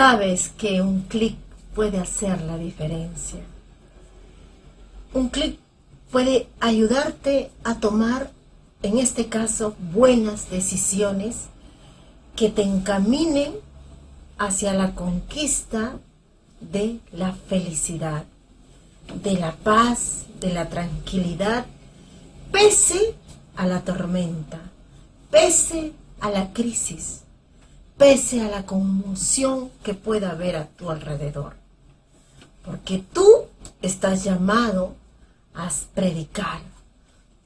sabes que un clic puede hacer la diferencia. Un clic puede ayudarte a tomar, en este caso, buenas decisiones que te encaminen hacia la conquista de la felicidad, de la paz, de la tranquilidad, pese a la tormenta, pese a la crisis, pese a la conmoción que pueda haber a tu alrededor. Porque tú estás llamado a predicar,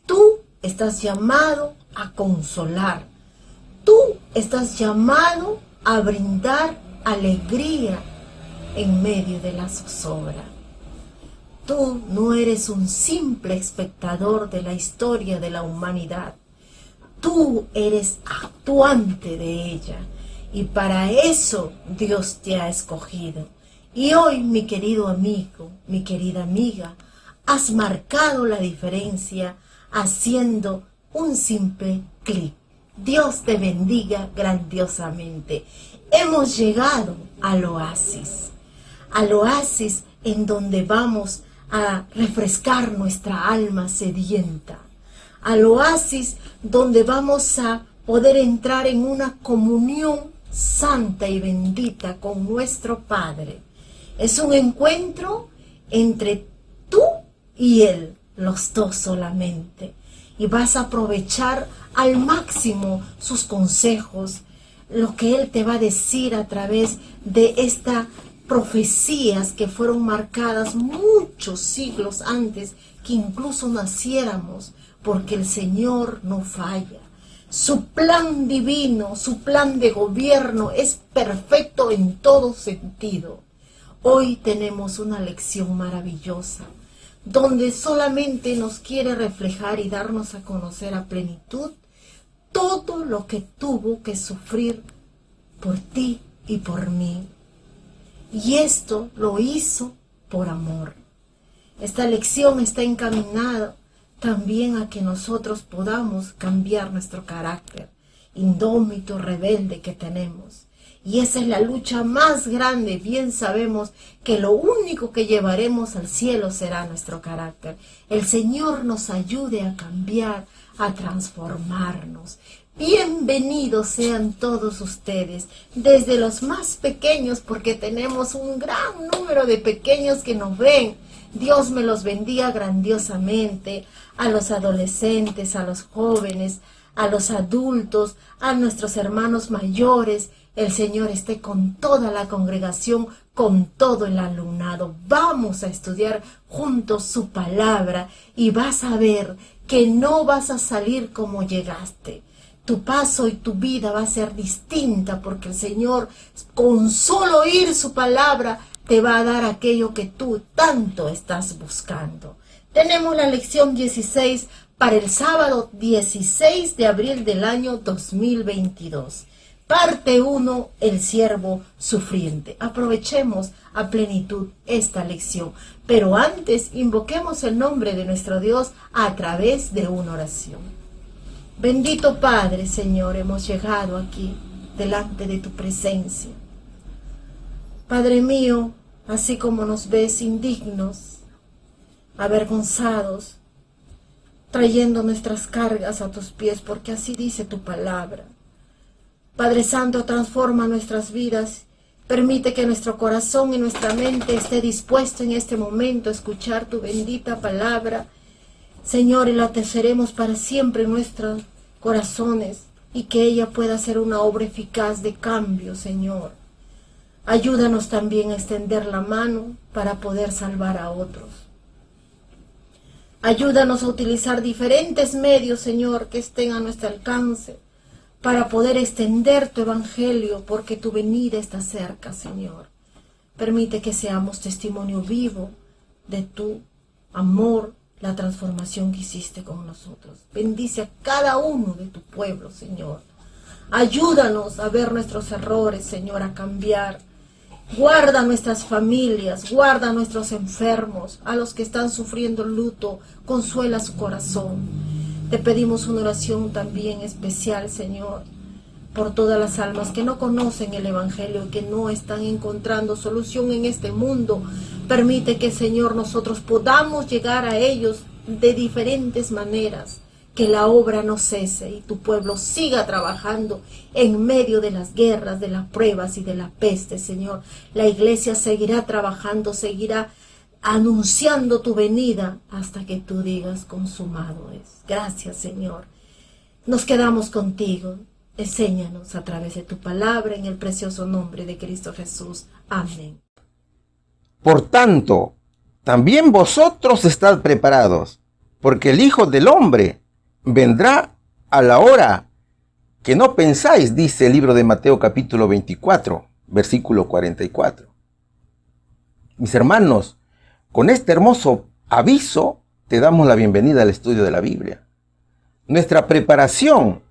tú estás llamado a consolar, tú estás llamado a brindar alegría en medio de la zozobra. Tú no eres un simple espectador de la historia de la humanidad, tú eres actuante de ella. Y para eso Dios te ha escogido. Y hoy, mi querido amigo, mi querida amiga, has marcado la diferencia haciendo un simple clic. Dios te bendiga grandiosamente. Hemos llegado al oasis en donde vamos a refrescar nuestra alma sedienta, al oasis donde vamos a poder entrar en una comunión santa y bendita con nuestro Padre. Es un encuentro entre tú y Él, los dos solamente, y vas a aprovechar al máximo sus consejos, lo que Él te va a decir a través de estas profecías que fueron marcadas muchos siglos antes que incluso naciéramos, porque el Señor no falla. Su plan divino, su plan de gobierno es perfecto en todo sentido. Hoy tenemos una lección maravillosa, donde solamente nos quiere reflejar y darnos a conocer a plenitud todo lo que tuvo que sufrir por ti y por mí. Y esto lo hizo por amor. Esta lección está encaminada también a que nosotros podamos cambiar nuestro carácter indómito, rebelde que tenemos. Y esa es la lucha más grande. Bien sabemos que lo único que llevaremos al cielo será nuestro carácter. El Señor nos ayude a cambiar, a transformarnos. Bienvenidos sean todos ustedes, desde los más pequeños, porque tenemos un gran número de pequeños que nos ven. Dios me los bendiga grandiosamente, a los adolescentes, a los jóvenes, a los adultos, a nuestros hermanos mayores. El Señor esté con toda la congregación, con todo el alumnado. Vamos a estudiar juntos su palabra y vas a ver que no vas a salir como llegaste. Tu paso y tu vida va a ser distinta, porque el Señor, con solo oír su palabra, te va a dar aquello que tú tanto estás buscando. Tenemos la lección 16 para el sábado 16 de abril del año 2022. Parte 1, el siervo sufriente. Aprovechemos a plenitud esta lección, pero antes invoquemos el nombre de nuestro Dios a través de una oración. Bendito Padre, Señor, hemos llegado aquí delante de tu presencia. Padre mío, así como nos ves indignos, avergonzados, trayendo nuestras cargas a tus pies, porque así dice tu palabra. Padre Santo, transforma nuestras vidas, permite que nuestro corazón y nuestra mente esté dispuesto en este momento a escuchar tu bendita palabra, Señor, y la atesoremos para siempre en nuestros corazones, y que ella pueda ser una obra eficaz de cambio, Señor. Ayúdanos también a extender la mano para poder salvar a otros. Ayúdanos a utilizar diferentes medios, Señor, que estén a nuestro alcance, para poder extender tu evangelio, porque tu venida está cerca, Señor. Permite que seamos testimonio vivo de tu amor, la transformación que hiciste con nosotros. Bendice a cada uno de tu pueblo, Señor. Ayúdanos a ver nuestros errores, Señor, a cambiar. Guarda nuestras familias, guarda a nuestros enfermos, a los que están sufriendo luto, consuela su corazón. Te pedimos una oración también especial, Señor, por todas las almas que no conocen el Evangelio y que no están encontrando solución en este mundo. Permite que, Señor, nosotros podamos llegar a ellos de diferentes maneras, que la obra no cese y tu pueblo siga trabajando en medio de las guerras, de las pruebas y de la peste, Señor. La iglesia seguirá trabajando, seguirá anunciando tu venida hasta que tú digas consumado es. Gracias, Señor. Nos quedamos contigo. Enséñanos a través de tu palabra en el precioso nombre de Cristo Jesús. Amén. Por tanto, también vosotros estad preparados, porque el Hijo del Hombre vendrá a la hora que no pensáis, dice el libro de Mateo capítulo 24, versículo 44. Mis hermanos, con este hermoso aviso te damos la bienvenida al estudio de la Biblia. Nuestra preparación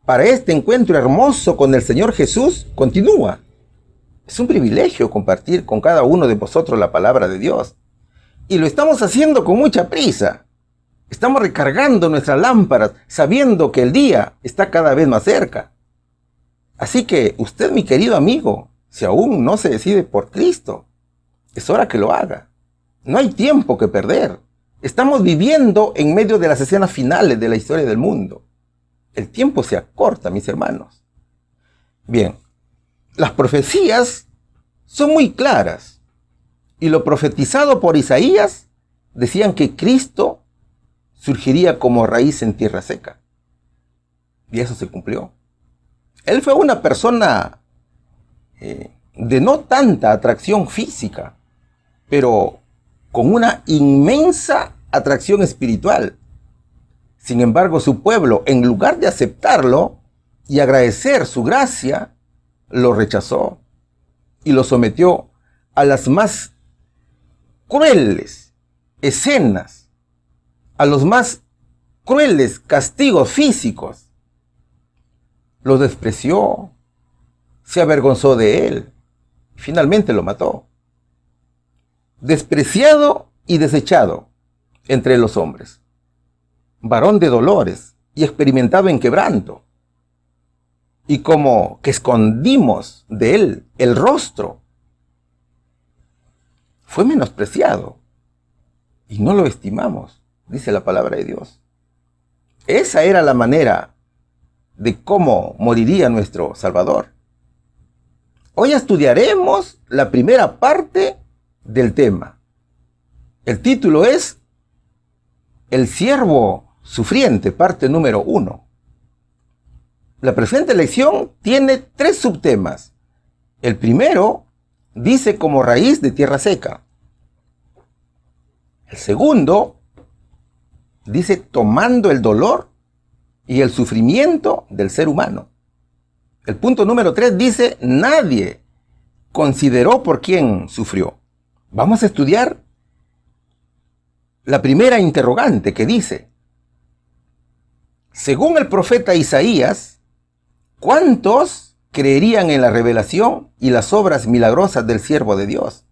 para este encuentro hermoso con el Señor Jesús continúa. Es un privilegio compartir con cada uno de vosotros la palabra de Dios. Y lo estamos haciendo con mucha prisa. Estamos recargando nuestras lámparas, sabiendo que el día está cada vez más cerca. Así que usted, mi querido amigo, si aún no se decide por Cristo, es hora que lo haga. No hay tiempo que perder. Estamos viviendo en medio de las escenas finales de la historia del mundo. El tiempo se acorta, mis hermanos. Bien, las profecías son muy claras. Y lo profetizado por Isaías decían que Cristo surgiría como raíz en tierra seca. Y eso se cumplió. Él fue una persona de no tanta atracción física, pero con una inmensa atracción espiritual. Sin embargo, su pueblo, en lugar de aceptarlo y agradecer su gracia, lo rechazó y lo sometió a las más crueles escenas, a los más crueles castigos físicos. Lo despreció, se avergonzó de él, y finalmente lo mató. Despreciado y desechado entre los hombres, varón de dolores y experimentado en quebranto, y como que escondimos de él el rostro, fue menospreciado y no lo estimamos, dice la palabra de Dios. Esa era la manera de cómo moriría nuestro Salvador. Hoy estudiaremos la primera parte del tema. El título es El siervo sufriente, parte número 1. La presente lección tiene 3 subtemas. El primero dice como raíz de tierra seca. El segundo dice tomando el dolor y el sufrimiento del ser humano. El punto número 3 dice nadie consideró por quién sufrió. Vamos a estudiar la primera interrogante que dice, según el profeta Isaías, ¿cuántos creerían en la revelación y las obras milagrosas del siervo de Dios?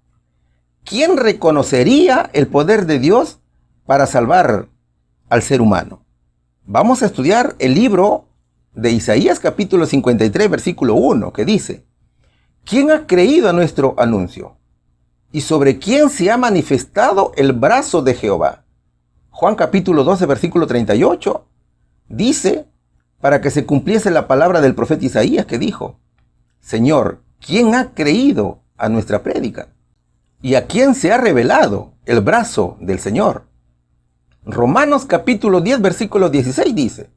¿Quién reconocería el poder de Dios para salvar al ser humano? Vamos a estudiar el libro de Isaías capítulo 53, versículo 1, que dice, ¿quién ha creído a nuestro anuncio? ¿Y sobre quién se ha manifestado el brazo de Jehová? Juan capítulo 12, versículo 38, dice, para que se cumpliese la palabra del profeta Isaías que dijo, Señor, ¿quién ha creído a nuestra prédica? ¿Y a quién se ha revelado el brazo del Señor? Romanos capítulo 10, versículo 16 dice,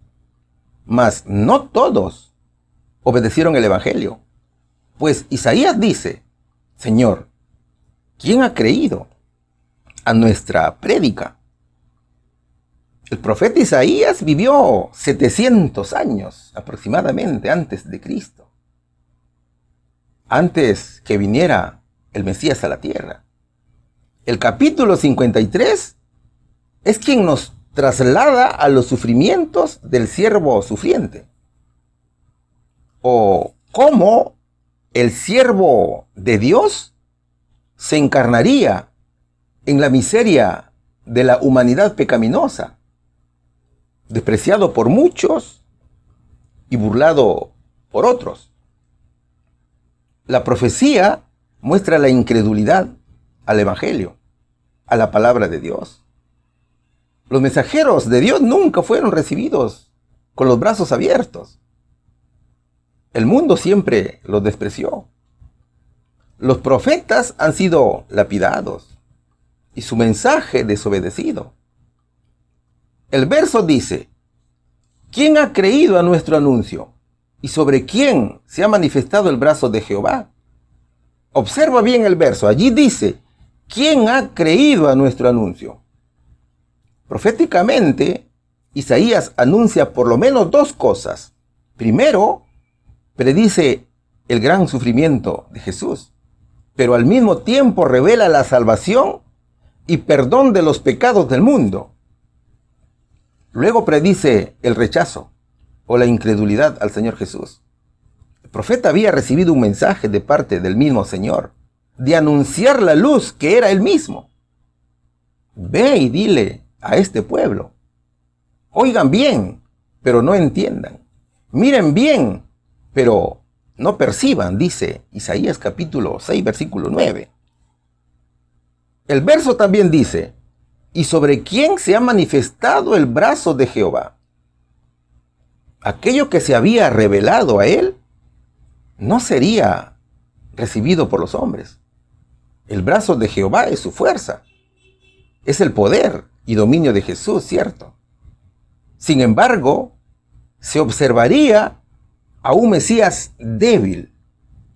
mas no todos obedecieron el evangelio, pues Isaías dice, Señor, ¿quién ha creído a nuestra prédica? El profeta Isaías vivió 700 años aproximadamente antes de Cristo, antes que viniera el Mesías a la tierra. El capítulo 53 es quien nos traslada a los sufrimientos del siervo sufriente, o cómo el siervo de Dios se encarnaría en la miseria de la humanidad pecaminosa, despreciado por muchos y burlado por otros. La profecía muestra la incredulidad al Evangelio, a la palabra de Dios. Los mensajeros de Dios nunca fueron recibidos con los brazos abiertos. El mundo siempre los despreció. Los profetas han sido lapidados y su mensaje desobedecido. El verso dice: ¿quién ha creído a nuestro anuncio? ¿Y sobre quién se ha manifestado el brazo de Jehová? Observa bien el verso. Allí dice: ¿quién ha creído a nuestro anuncio? Proféticamente, Isaías anuncia por lo menos dos cosas. Primero, predice el gran sufrimiento de Jesús, pero al mismo tiempo revela la salvación y perdón de los pecados del mundo. Luego predice el rechazo o la incredulidad al Señor Jesús. El profeta había recibido un mensaje de parte del mismo Señor, de anunciar la luz que era Él mismo. Ve y dile a este pueblo: oigan bien, pero no entiendan. Miren bien, pero no perciban, dice Isaías capítulo 6, versículo 9. El verso también dice: ¿y sobre quién se ha manifestado el brazo de Jehová? Aquello que se había revelado a él no sería recibido por los hombres. El brazo de Jehová es su fuerza, es el poder y dominio de Jesús, ¿cierto? Sin embargo, se observaría a un Mesías débil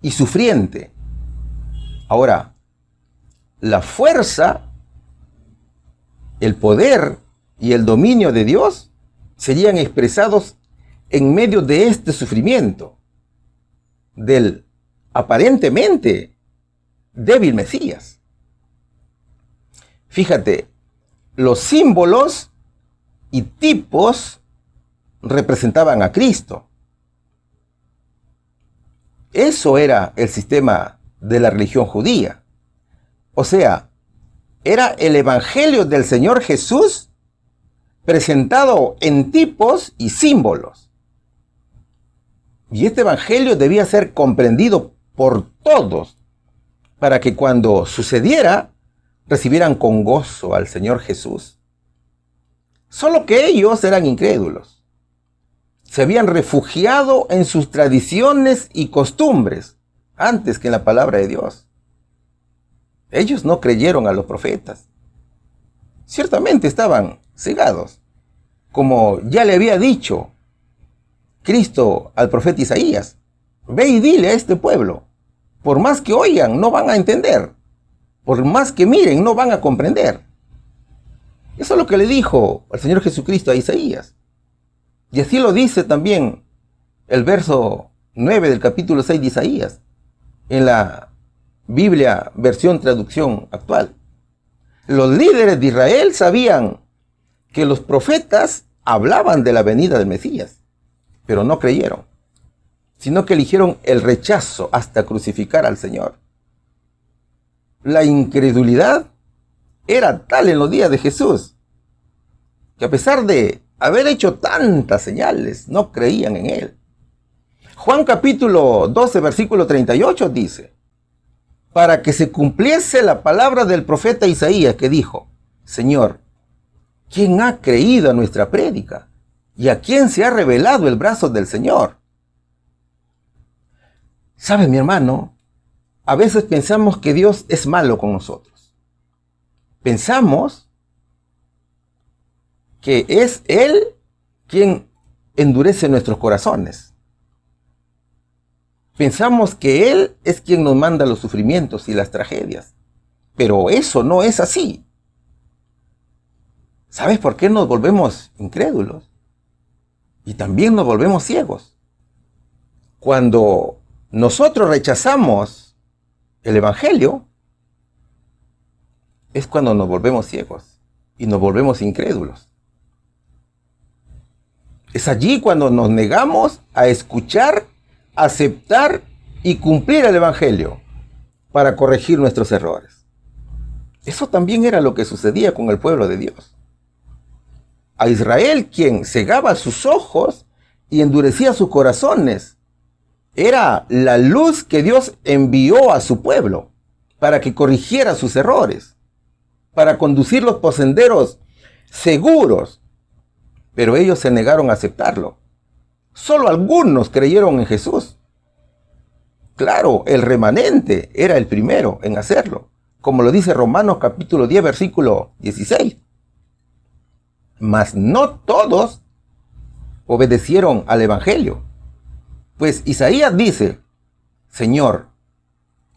y sufriente. Ahora, la fuerza, el poder y el dominio de Dios serían expresados en medio de este sufrimiento del aparentemente débil Mesías. Fíjate, los símbolos y tipos representaban a Cristo. Eso era el sistema de la religión judía. O sea, era el Evangelio del Señor Jesús presentado en tipos y símbolos. Y este Evangelio debía ser comprendido por todos para que cuando sucediera recibieran con gozo al Señor Jesús. Solo que ellos eran incrédulos. Se habían refugiado en sus tradiciones y costumbres antes que en la palabra de Dios. Ellos no creyeron a los profetas. Ciertamente estaban cegados, como ya le había dicho Cristo al profeta Isaías: ve y dile a este pueblo, por más que oigan, no van a entender. Por más que miren, no van a comprender. Eso es lo que le dijo el Señor Jesucristo a Isaías. Y así lo dice también el verso 9 del capítulo 6 de Isaías, en la Biblia versión traducción actual. Los líderes de Israel sabían que los profetas hablaban de la venida del Mesías, pero no creyeron, sino que eligieron el rechazo hasta crucificar al Señor. La incredulidad era tal en los días de Jesús, que a pesar de haber hecho tantas señales, no creían en Él. Juan capítulo 12, versículo 38 dice: para que se cumpliese la palabra del profeta Isaías, que dijo: Señor, ¿quién ha creído a nuestra prédica? ¿Y a quién se ha revelado el brazo del Señor? ¿Sabes, mi hermano? A veces pensamos que Dios es malo con nosotros. Pensamos que es Él quien endurece nuestros corazones. Pensamos que Él es quien nos manda los sufrimientos y las tragedias. Pero eso no es así. ¿Sabes por qué nos volvemos incrédulos? Y también nos volvemos ciegos. Cuando nosotros rechazamos el Evangelio, es cuando nos volvemos ciegos y nos volvemos incrédulos. Es allí cuando nos negamos a escuchar, aceptar y cumplir el Evangelio para corregir nuestros errores. Eso también era lo que sucedía con el pueblo de Dios. A Israel, quien cegaba sus ojos y endurecía sus corazones Era la luz que Dios envió a su pueblo para que corrigiera sus errores, para conducirlos por senderos seguros. Pero ellos se negaron a aceptarlo. Solo algunos creyeron en Jesús. Claro, el remanente era el primero en hacerlo, como lo dice Romanos capítulo 10, versículo 16. Mas no todos obedecieron al evangelio. Pues Isaías dice: Señor,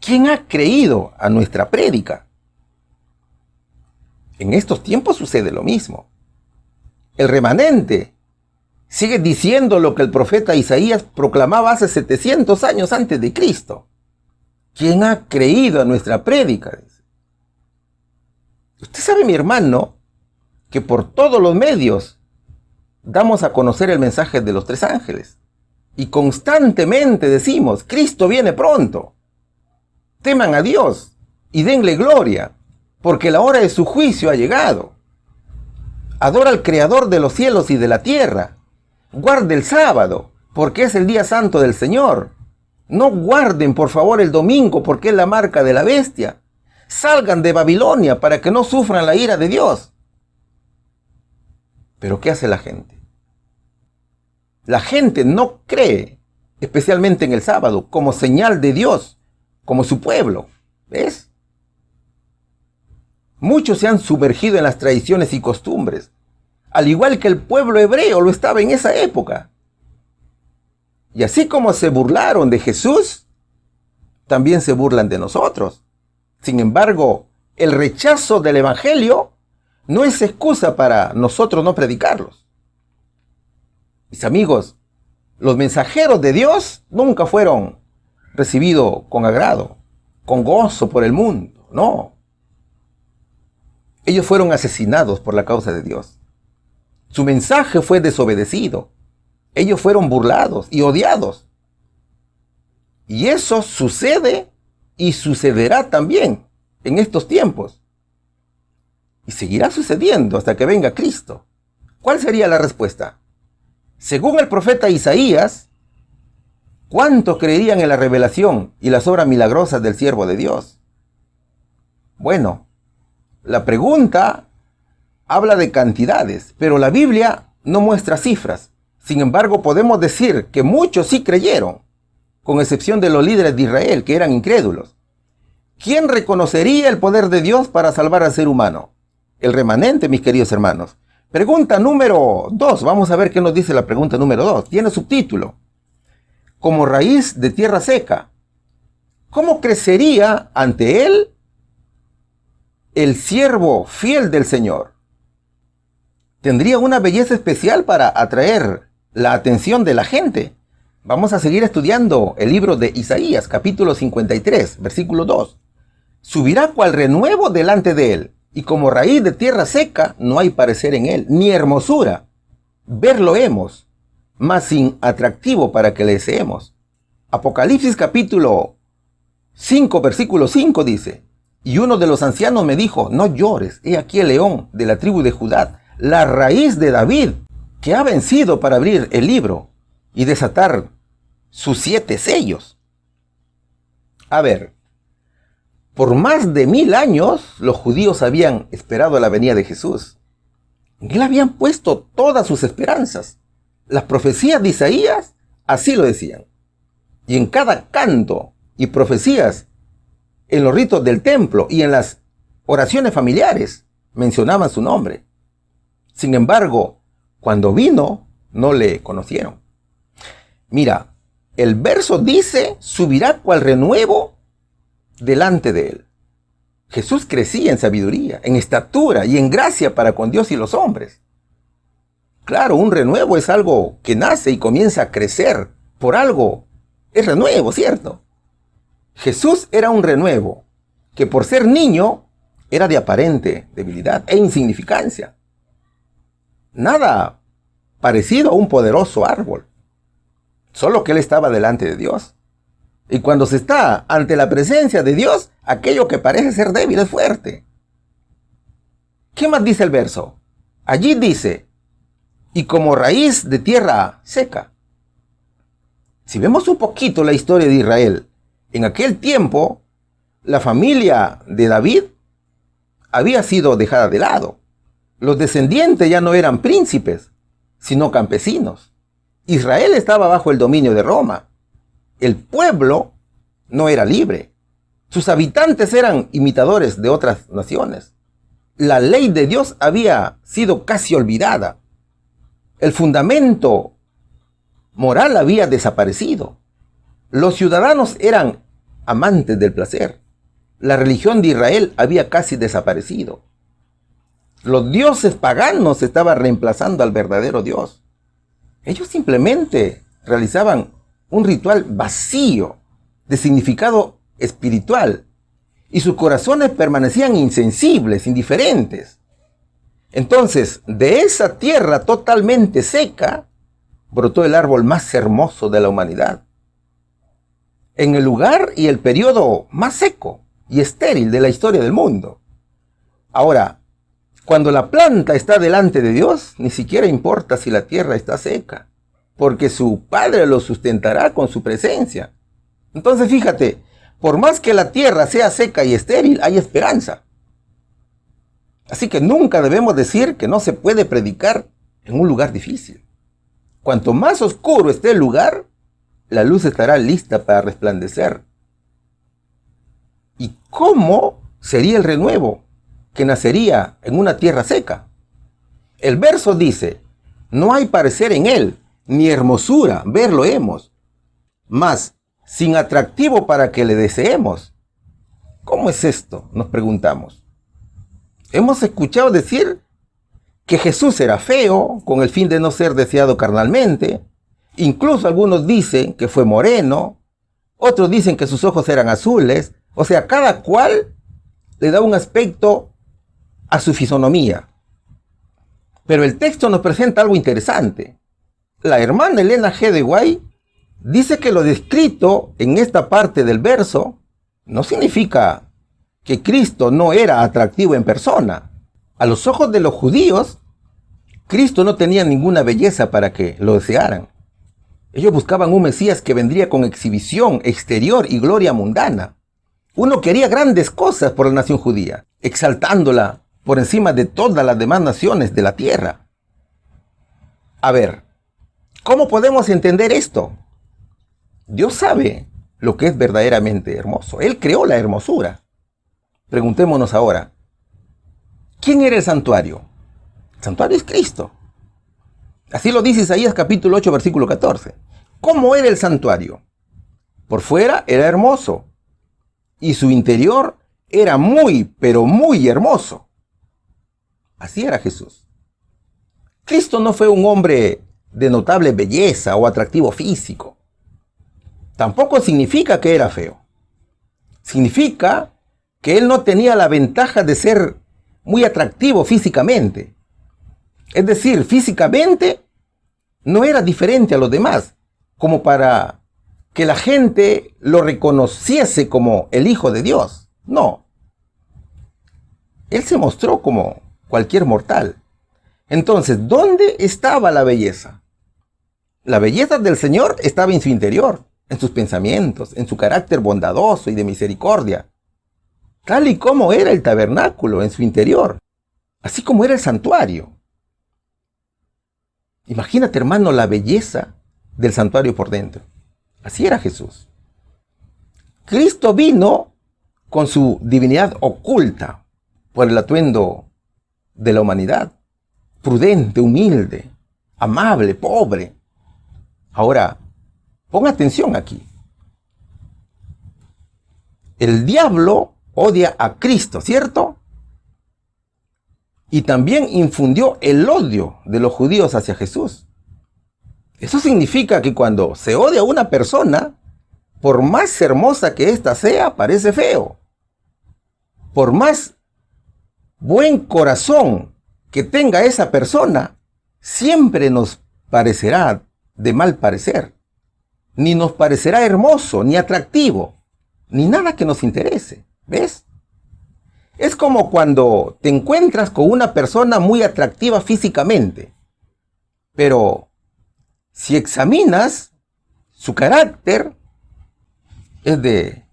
¿quién ha creído a nuestra prédica? En estos tiempos sucede lo mismo. El remanente sigue diciendo lo que el profeta Isaías proclamaba hace 700 años antes de Cristo. ¿Quién ha creído a nuestra prédica? Usted sabe, mi hermano, que por todos los medios damos a conocer el mensaje de los tres ángeles. Y constantemente decimos: Cristo viene pronto. Teman a Dios y denle gloria, porque la hora de su juicio ha llegado. Adora al Creador de los cielos y de la tierra. Guarde el sábado, porque es el día santo del Señor. No guarden, por favor, el domingo, porque es la marca de la bestia. Salgan de Babilonia para que no sufran la ira de Dios. Pero ¿qué hace la gente? La gente no cree, especialmente en el sábado, como señal de Dios, como su pueblo. ¿Ves? Muchos se han sumergido en las tradiciones y costumbres, al igual que el pueblo hebreo lo estaba en esa época. Y así como se burlaron de Jesús, también se burlan de nosotros. Sin embargo, el rechazo del evangelio no es excusa para nosotros no predicarlos. Mis amigos, los mensajeros de Dios nunca fueron recibidos con agrado, con gozo por el mundo, no. Ellos fueron asesinados por la causa de Dios. Su mensaje fue desobedecido. Ellos fueron burlados y odiados. Y eso sucede y sucederá también en estos tiempos. Y seguirá sucediendo hasta que venga Cristo. ¿Cuál sería la respuesta? Según el profeta Isaías, ¿cuántos creerían en la revelación y las obras milagrosas del siervo de Dios? Bueno, la pregunta habla de cantidades, pero la Biblia no muestra cifras. Sin embargo, podemos decir que muchos sí creyeron, con excepción de los líderes de Israel, que eran incrédulos. ¿Quién reconocería el poder de Dios para salvar al ser humano? El remanente, mis queridos hermanos. Pregunta número 2. Vamos a ver qué nos dice la pregunta número 2. Tiene subtítulo: como raíz de tierra seca. ¿Cómo crecería ante él el siervo fiel del Señor? Tendría una belleza especial para atraer la atención de la gente. Vamos a seguir estudiando el libro de Isaías, capítulo 53, versículo 2. Subirá cual renuevo delante de él, y como raíz de tierra seca no hay parecer en él, ni hermosura. Verlo hemos, mas sin atractivo para que le deseemos. Apocalipsis capítulo 5, versículo 5 dice: y uno de los ancianos me dijo: no llores, he aquí el león de la tribu de Judá, la raíz de David, que ha vencido para abrir el libro y desatar sus 7 sellos. A ver, por más de 1000 años los judíos habían esperado la venida de Jesús. En él habían puesto todas sus esperanzas. Las profecías de Isaías así lo decían. Y en cada canto y profecías, en los ritos del templo y en las oraciones familiares, mencionaban su nombre. Sin embargo, cuando vino, no le conocieron. Mira, el verso dice: subirá cual renuevo delante de él. Jesús crecía en sabiduría, en estatura y en gracia para con Dios y los hombres. Claro, un renuevo es algo que nace y comienza a crecer. Por algo es renuevo, ¿cierto? Jesús era un renuevo que, por ser niño, era de aparente debilidad e insignificancia. Nada parecido a un poderoso árbol. Solo que él estaba delante de Dios. Y cuando se está ante la presencia de Dios, aquello que parece ser débil es fuerte. ¿Qué más dice el verso? Allí dice: y como raíz de tierra seca. Si vemos un poquito la historia de Israel, en aquel tiempo, la familia de David había sido dejada de lado. Los descendientes ya no eran príncipes, sino campesinos. Israel estaba bajo el dominio de Roma. El pueblo no era libre. Sus habitantes eran imitadores de otras naciones. La ley de Dios había sido casi olvidada. El fundamento moral había desaparecido. Los ciudadanos eran amantes del placer. La religión de Israel había casi desaparecido. Los dioses paganos estaban reemplazando al verdadero Dios. Ellos simplemente realizaban un ritual vacío de significado espiritual y sus corazones permanecían insensibles, indiferentes. Entonces, de esa tierra totalmente seca, brotó el árbol más hermoso de la humanidad. En el lugar y el periodo más seco y estéril de la historia del mundo. Ahora, cuando la planta está delante de Dios, ni siquiera importa si la tierra está seca, porque su Padre lo sustentará con su presencia. Entonces fíjate, por más que la tierra sea seca y estéril, hay esperanza. Así que nunca debemos decir que no se puede predicar en un lugar difícil. Cuanto más oscuro esté el lugar, la luz estará lista para resplandecer. ¿Y cómo sería el renuevo que nacería en una tierra seca? El verso dice, no hay parecer en él, ni hermosura, verlo hemos, mas sin atractivo para que le deseemos. ¿Cómo es esto?, nos preguntamos. Hemos escuchado decir que Jesús era feo, con el fin de no ser deseado carnalmente. Incluso algunos dicen que fue moreno, otros dicen que sus ojos eran azules. O sea, cada cual le da un aspecto a su fisonomía. Pero el texto nos presenta algo interesante. La hermana Elena G. de White dice que lo descrito en esta parte del verso no significa que Cristo no era atractivo en persona. A los ojos de los judíos, Cristo no tenía ninguna belleza para que lo desearan. Ellos buscaban un Mesías que vendría con exhibición exterior y gloria mundana. Uno quería grandes cosas por la nación judía, exaltándola por encima de todas las demás naciones de la tierra. A ver, ¿cómo podemos entender esto? Dios sabe lo que es verdaderamente hermoso. Él creó la hermosura. Preguntémonos ahora, ¿quién era el santuario? El santuario es Cristo. Así lo dice Isaías capítulo 8, versículo 14. ¿Cómo era el santuario? Por fuera era hermoso, y su interior era muy, pero muy hermoso. Así era Jesús. Cristo no fue un hombre de notable belleza o atractivo físico. Tampoco significa que era feo. Significa que él no tenía la ventaja de ser muy atractivo físicamente. Es decir, físicamente no era diferente a los demás, como para que la gente lo reconociese como el Hijo de Dios. No. Él se mostró como cualquier mortal. Entonces, ¿dónde estaba la belleza? La belleza del Señor estaba en su interior, en sus pensamientos, en su carácter bondadoso y de misericordia, tal y como era el tabernáculo en su interior, así como era el santuario. Imagínate, hermano, la belleza del santuario por dentro. Así era Jesús. Cristo vino con su divinidad oculta por el atuendo de la humanidad. Prudente, humilde, amable, pobre. Ahora, pon atención aquí. El diablo odia a Cristo, ¿cierto? Y también infundió el odio de los judíos hacia Jesús. Eso significa que cuando se odia a una persona, por más hermosa que ésta sea, parece feo. Por más buen corazón que tenga esa persona, siempre nos parecerá de mal parecer. Ni nos parecerá hermoso, ni atractivo, ni nada que nos interese. ¿Ves? Es como cuando te encuentras con una persona muy atractiva físicamente, pero si examinas su carácter es de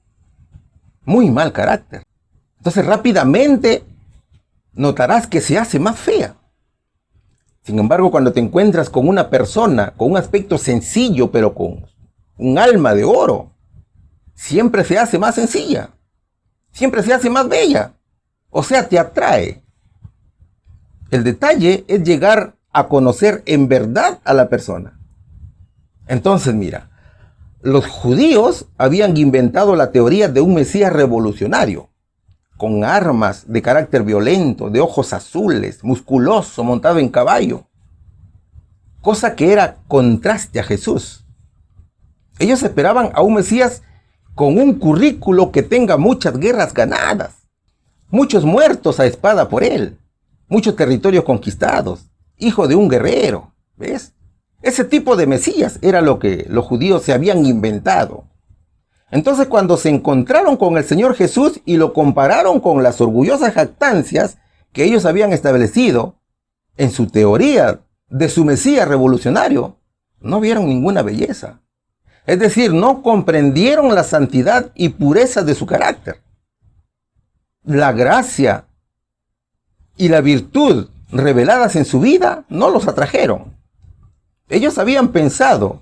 muy mal carácter. Entonces rápidamente notarás que se hace más fea. Sin embargo, cuando te encuentras con una persona con un aspecto sencillo, pero con un alma de oro, siempre se hace más sencilla, siempre se hace más bella, o sea, te atrae. El detalle es llegar a conocer en verdad a la persona. Entonces, mira, los judíos habían inventado la teoría de un Mesías revolucionario, con armas de carácter violento, de ojos azules, musculoso, montado en caballo, cosa que era contraste a Jesús. Ellos esperaban a un Mesías con un currículo que tenga muchas guerras ganadas, muchos muertos a espada por él, muchos territorios conquistados, hijo de un guerrero, ¿ves? Ese tipo de Mesías era lo que los judíos se habían inventado. Entonces, cuando se encontraron con el Señor Jesús y lo compararon con las orgullosas jactancias que ellos habían establecido en su teoría de su Mesías revolucionario, no vieron ninguna belleza. Es decir, no comprendieron la santidad y pureza de su carácter. La gracia y la virtud reveladas en su vida no los atrajeron. Ellos habían pensado,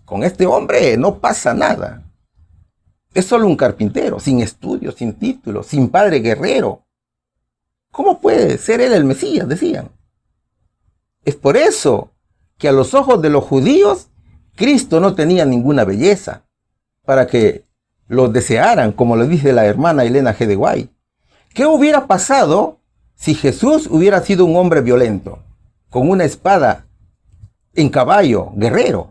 con este hombre no pasa nada. Es solo un carpintero, sin estudios, sin títulos, sin padre guerrero. ¿Cómo puede ser él el Mesías?, decían. Es por eso que a los ojos de los judíos, Cristo no tenía ninguna belleza para que lo desearan, como lo dice la hermana Elena G. de White. ¿Qué hubiera pasado si Jesús hubiera sido un hombre violento, con una espada en caballo, guerrero?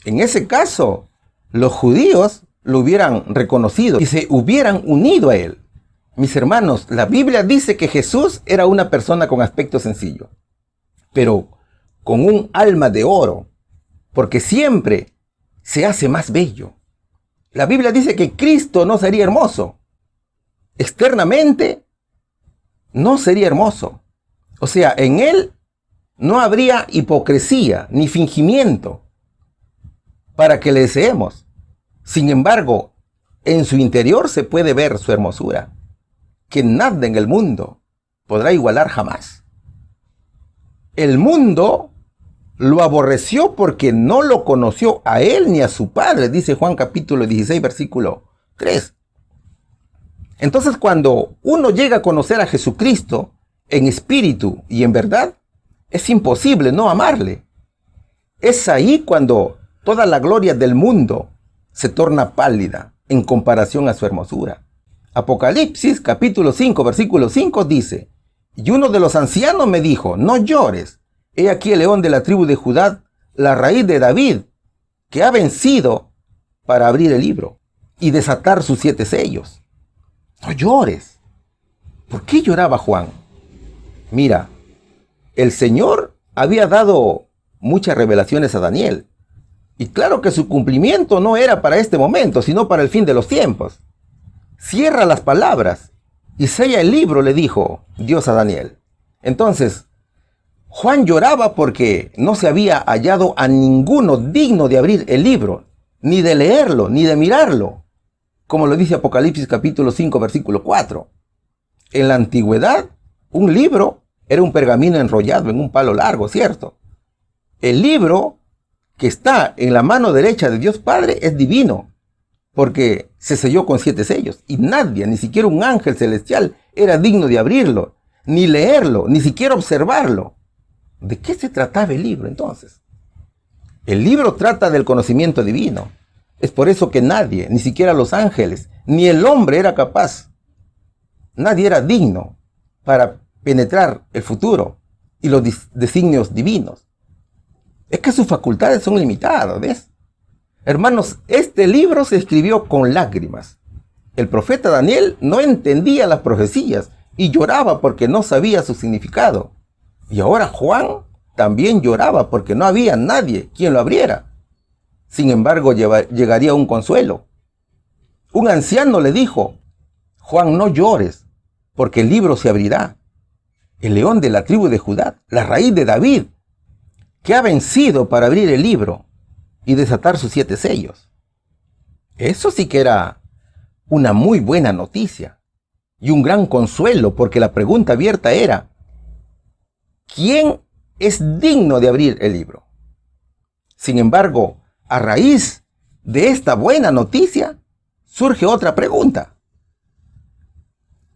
En ese caso, los judíos lo hubieran reconocido y se hubieran unido a él. Mis hermanos, la Biblia dice que Jesús era una persona con aspecto sencillo, pero con un alma de oro, porque siempre se hace más bello. La Biblia dice que Cristo no sería hermoso. Externamente, no sería hermoso. O sea, en él no habría hipocresía ni fingimiento para que le deseemos. Sin embargo, en su interior se puede ver su hermosura, que nada en el mundo podrá igualar jamás. El mundo lo aborreció porque no lo conoció a él ni a su Padre, dice Juan capítulo 16, versículo 3. Entonces, cuando uno llega a conocer a Jesucristo en espíritu y en verdad, es imposible no amarle. Es ahí cuando toda la gloria del mundo se torna pálida en comparación a su hermosura. Apocalipsis capítulo 5, versículo 5 dice: y uno de los ancianos me dijo, no llores, he aquí el león de la tribu de Judá, la raíz de David, que ha vencido para abrir el libro y desatar sus 7 sellos. No llores. ¿Por qué lloraba Juan? Mira, el Señor había dado muchas revelaciones a Daniel. Y claro que su cumplimiento no era para este momento, sino para el fin de los tiempos. Cierra las palabras y sella el libro, le dijo Dios a Daniel. Entonces, Juan lloraba porque no se había hallado a ninguno digno de abrir el libro, ni de leerlo, ni de mirarlo, como lo dice Apocalipsis capítulo 5, versículo 4. En la antigüedad, un libro era un pergamino enrollado en un palo largo, ¿cierto? El libro que está en la mano derecha de Dios Padre es divino, porque se selló con 7 sellos, y nadie, ni siquiera un ángel celestial, era digno de abrirlo, ni leerlo, ni siquiera observarlo. ¿De qué se trataba el libro entonces? El libro trata del conocimiento divino. Es por eso que nadie, ni siquiera los ángeles, ni el hombre era capaz. Nadie era digno para penetrar el futuro y los designios divinos. Es que sus facultades son limitadas, ¿ves? Hermanos, este libro se escribió con lágrimas. El profeta Daniel no entendía las profecías y lloraba porque no sabía su significado. Y ahora Juan también lloraba porque no había nadie quien lo abriera. Sin embargo, llegaría un consuelo. Un anciano le dijo: Juan, no llores, porque el libro se abrirá. El león de la tribu de Judá, la raíz de David, que ha vencido para abrir el libro y desatar sus 7 sellos. Eso sí que era una muy buena noticia y un gran consuelo, porque la pregunta abierta era: ¿quién es digno de abrir el libro? Sin embargo, a raíz de esta buena noticia, surge otra pregunta.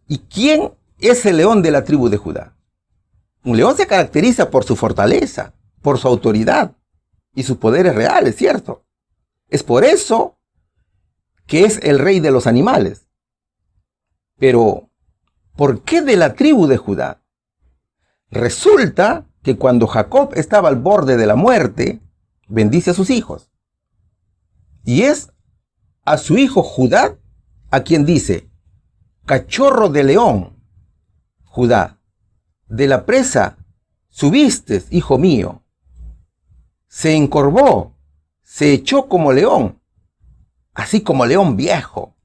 ¿Y quién es el león de la tribu de Judá? Un león se caracteriza por su fortaleza, por su autoridad y sus poderes reales, ¿cierto? Es por eso que es el rey de los animales. Pero, ¿por qué de la tribu de Judá? Resulta que cuando Jacob estaba al borde de la muerte, bendice a sus hijos. Y es a su hijo Judá a quien dice: cachorro de león, Judá, de la presa subiste, hijo mío. Se encorvó, se echó como león, así como león viejo.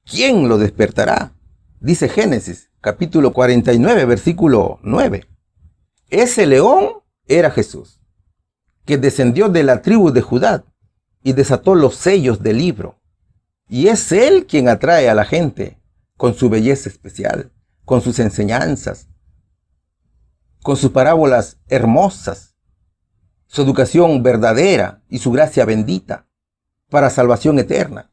¿Quién lo despertará? Dice Génesis, capítulo 49, versículo 9. Ese león era Jesús, que descendió de la tribu de Judá y desató los sellos del libro. Y es él quien atrae a la gente con su belleza especial, con sus enseñanzas, con sus parábolas hermosas, su educación verdadera y su gracia bendita para salvación eterna.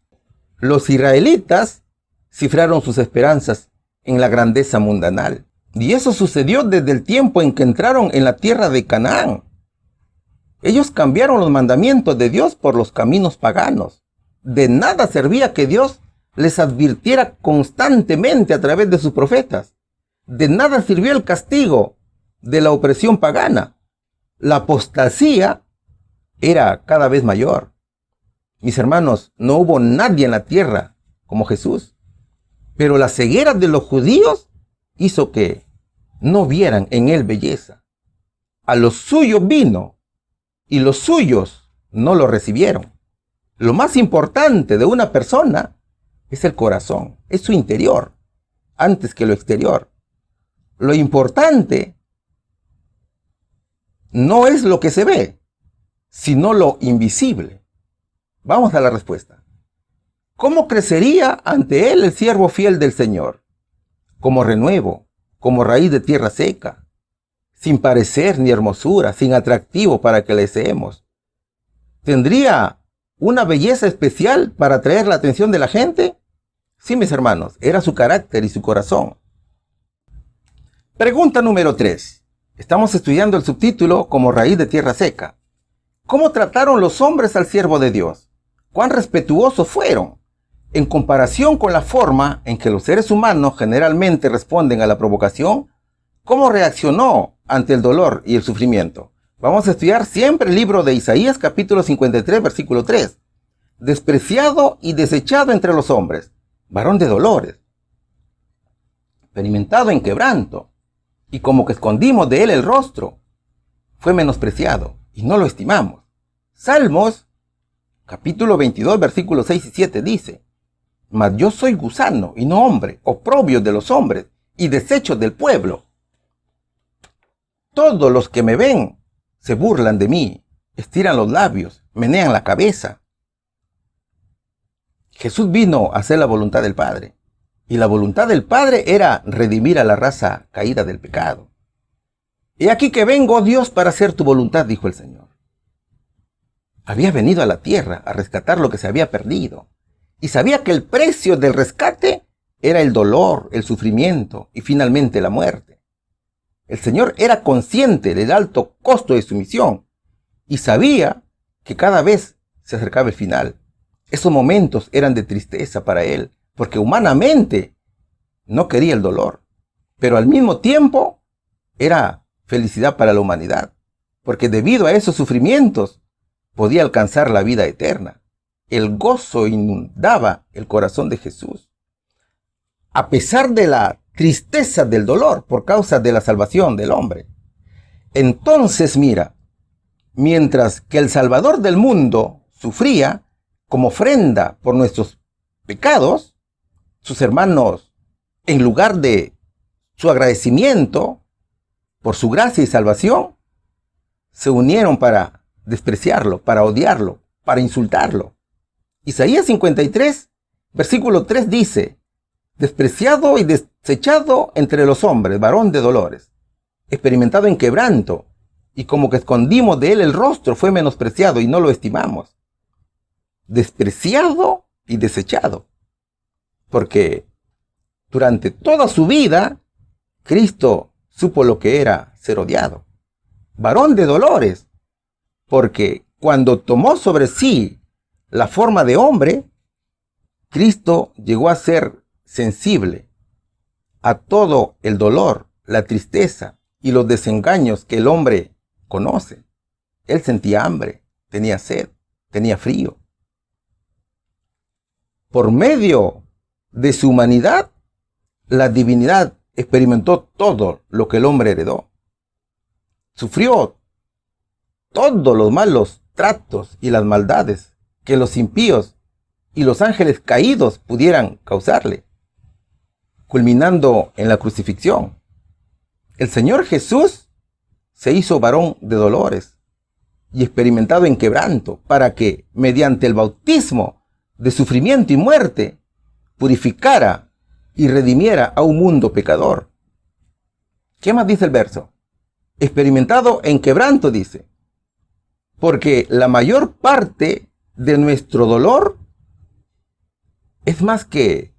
Los israelitas cifraron sus esperanzas en la grandeza mundanal. Y eso sucedió desde el tiempo en que entraron en la tierra de Canaán. Ellos cambiaron los mandamientos de Dios por los caminos paganos. De nada servía que Dios les advirtiera constantemente a través de sus profetas. De nada sirvió el castigo de la opresión pagana. La apostasía era cada vez mayor. Mis hermanos, no hubo nadie en la tierra como Jesús. Pero la ceguera de los judíos hizo que no vieran en él belleza. A los suyos vino y los suyos no lo recibieron. Lo más importante de una persona es el corazón, es su interior, antes que lo exterior. Lo importante no es lo que se ve, sino lo invisible. Vamos a la respuesta. ¿Cómo crecería ante él el siervo fiel del Señor? Como renuevo, como raíz de tierra seca, sin parecer ni hermosura, sin atractivo para que le deseemos. ¿Tendría una belleza especial para atraer la atención de la gente? Sí, mis hermanos, era su carácter y su corazón. Pregunta número 3. Estamos estudiando el subtítulo como raíz de tierra seca. ¿Cómo trataron los hombres al siervo de Dios? ¿Cuán respetuosos fueron? En comparación con la forma en que los seres humanos generalmente responden a la provocación, ¿cómo reaccionó ante el dolor y el sufrimiento? Vamos a estudiar siempre el libro de Isaías, capítulo 53, versículo 3. Despreciado y desechado entre los hombres, varón de dolores, experimentado en quebranto, y como que escondimos de él el rostro, fue menospreciado y no lo estimamos. Salmos, capítulo 22, versículos 6 y 7 dice: mas yo soy gusano y no hombre, oprobio de los hombres y desecho del pueblo. Todos los que me ven se burlan de mí, estiran los labios, menean la cabeza. Jesús vino a hacer la voluntad del Padre, y la voluntad del Padre era redimir a la raza caída del pecado. He aquí que vengo, oh Dios, para hacer tu voluntad, dijo el Señor. Había venido a la tierra a rescatar lo que se había perdido, y sabía que el precio del rescate era el dolor, el sufrimiento y finalmente la muerte. El Señor era consciente del alto costo de su misión y sabía que cada vez se acercaba el final. Esos momentos eran de tristeza para él, porque humanamente no quería el dolor, pero al mismo tiempo era felicidad para la humanidad, porque debido a esos sufrimientos podía alcanzar la vida eterna. El gozo inundaba el corazón de Jesús. A pesar de la tristeza del dolor por causa de la salvación del hombre. Entonces mira, mientras que el Salvador del mundo sufría como ofrenda por nuestros pecados, sus hermanos, en lugar de su agradecimiento por su gracia y salvación, se unieron para despreciarlo, para odiarlo, para insultarlo. Isaías 53, versículo 3 dice: despreciado y desechado entre los hombres, varón de dolores, experimentado en quebranto, y como que escondimos de él el rostro, fue menospreciado y no lo estimamos. Despreciado y desechado. Porque durante toda su vida, Cristo supo lo que era ser odiado. Varón de dolores, porque cuando tomó sobre sí la forma de hombre, Cristo llegó a ser sensible a todo el dolor, la tristeza y los desengaños que el hombre conoce. Él sentía hambre, tenía sed, tenía frío. Por medio de su humanidad, la divinidad experimentó todo lo que el hombre heredó. Sufrió todos los malos tratos y las maldades que los impíos y los ángeles caídos pudieran causarle, culminando en la crucifixión. El Señor Jesús se hizo varón de dolores y experimentado en quebranto, para que, mediante el bautismo de sufrimiento y muerte, purificara y redimiera a un mundo pecador. ¿Qué más dice el verso? Experimentado en quebranto, dice, porque la mayor parte de nuestro dolor es más que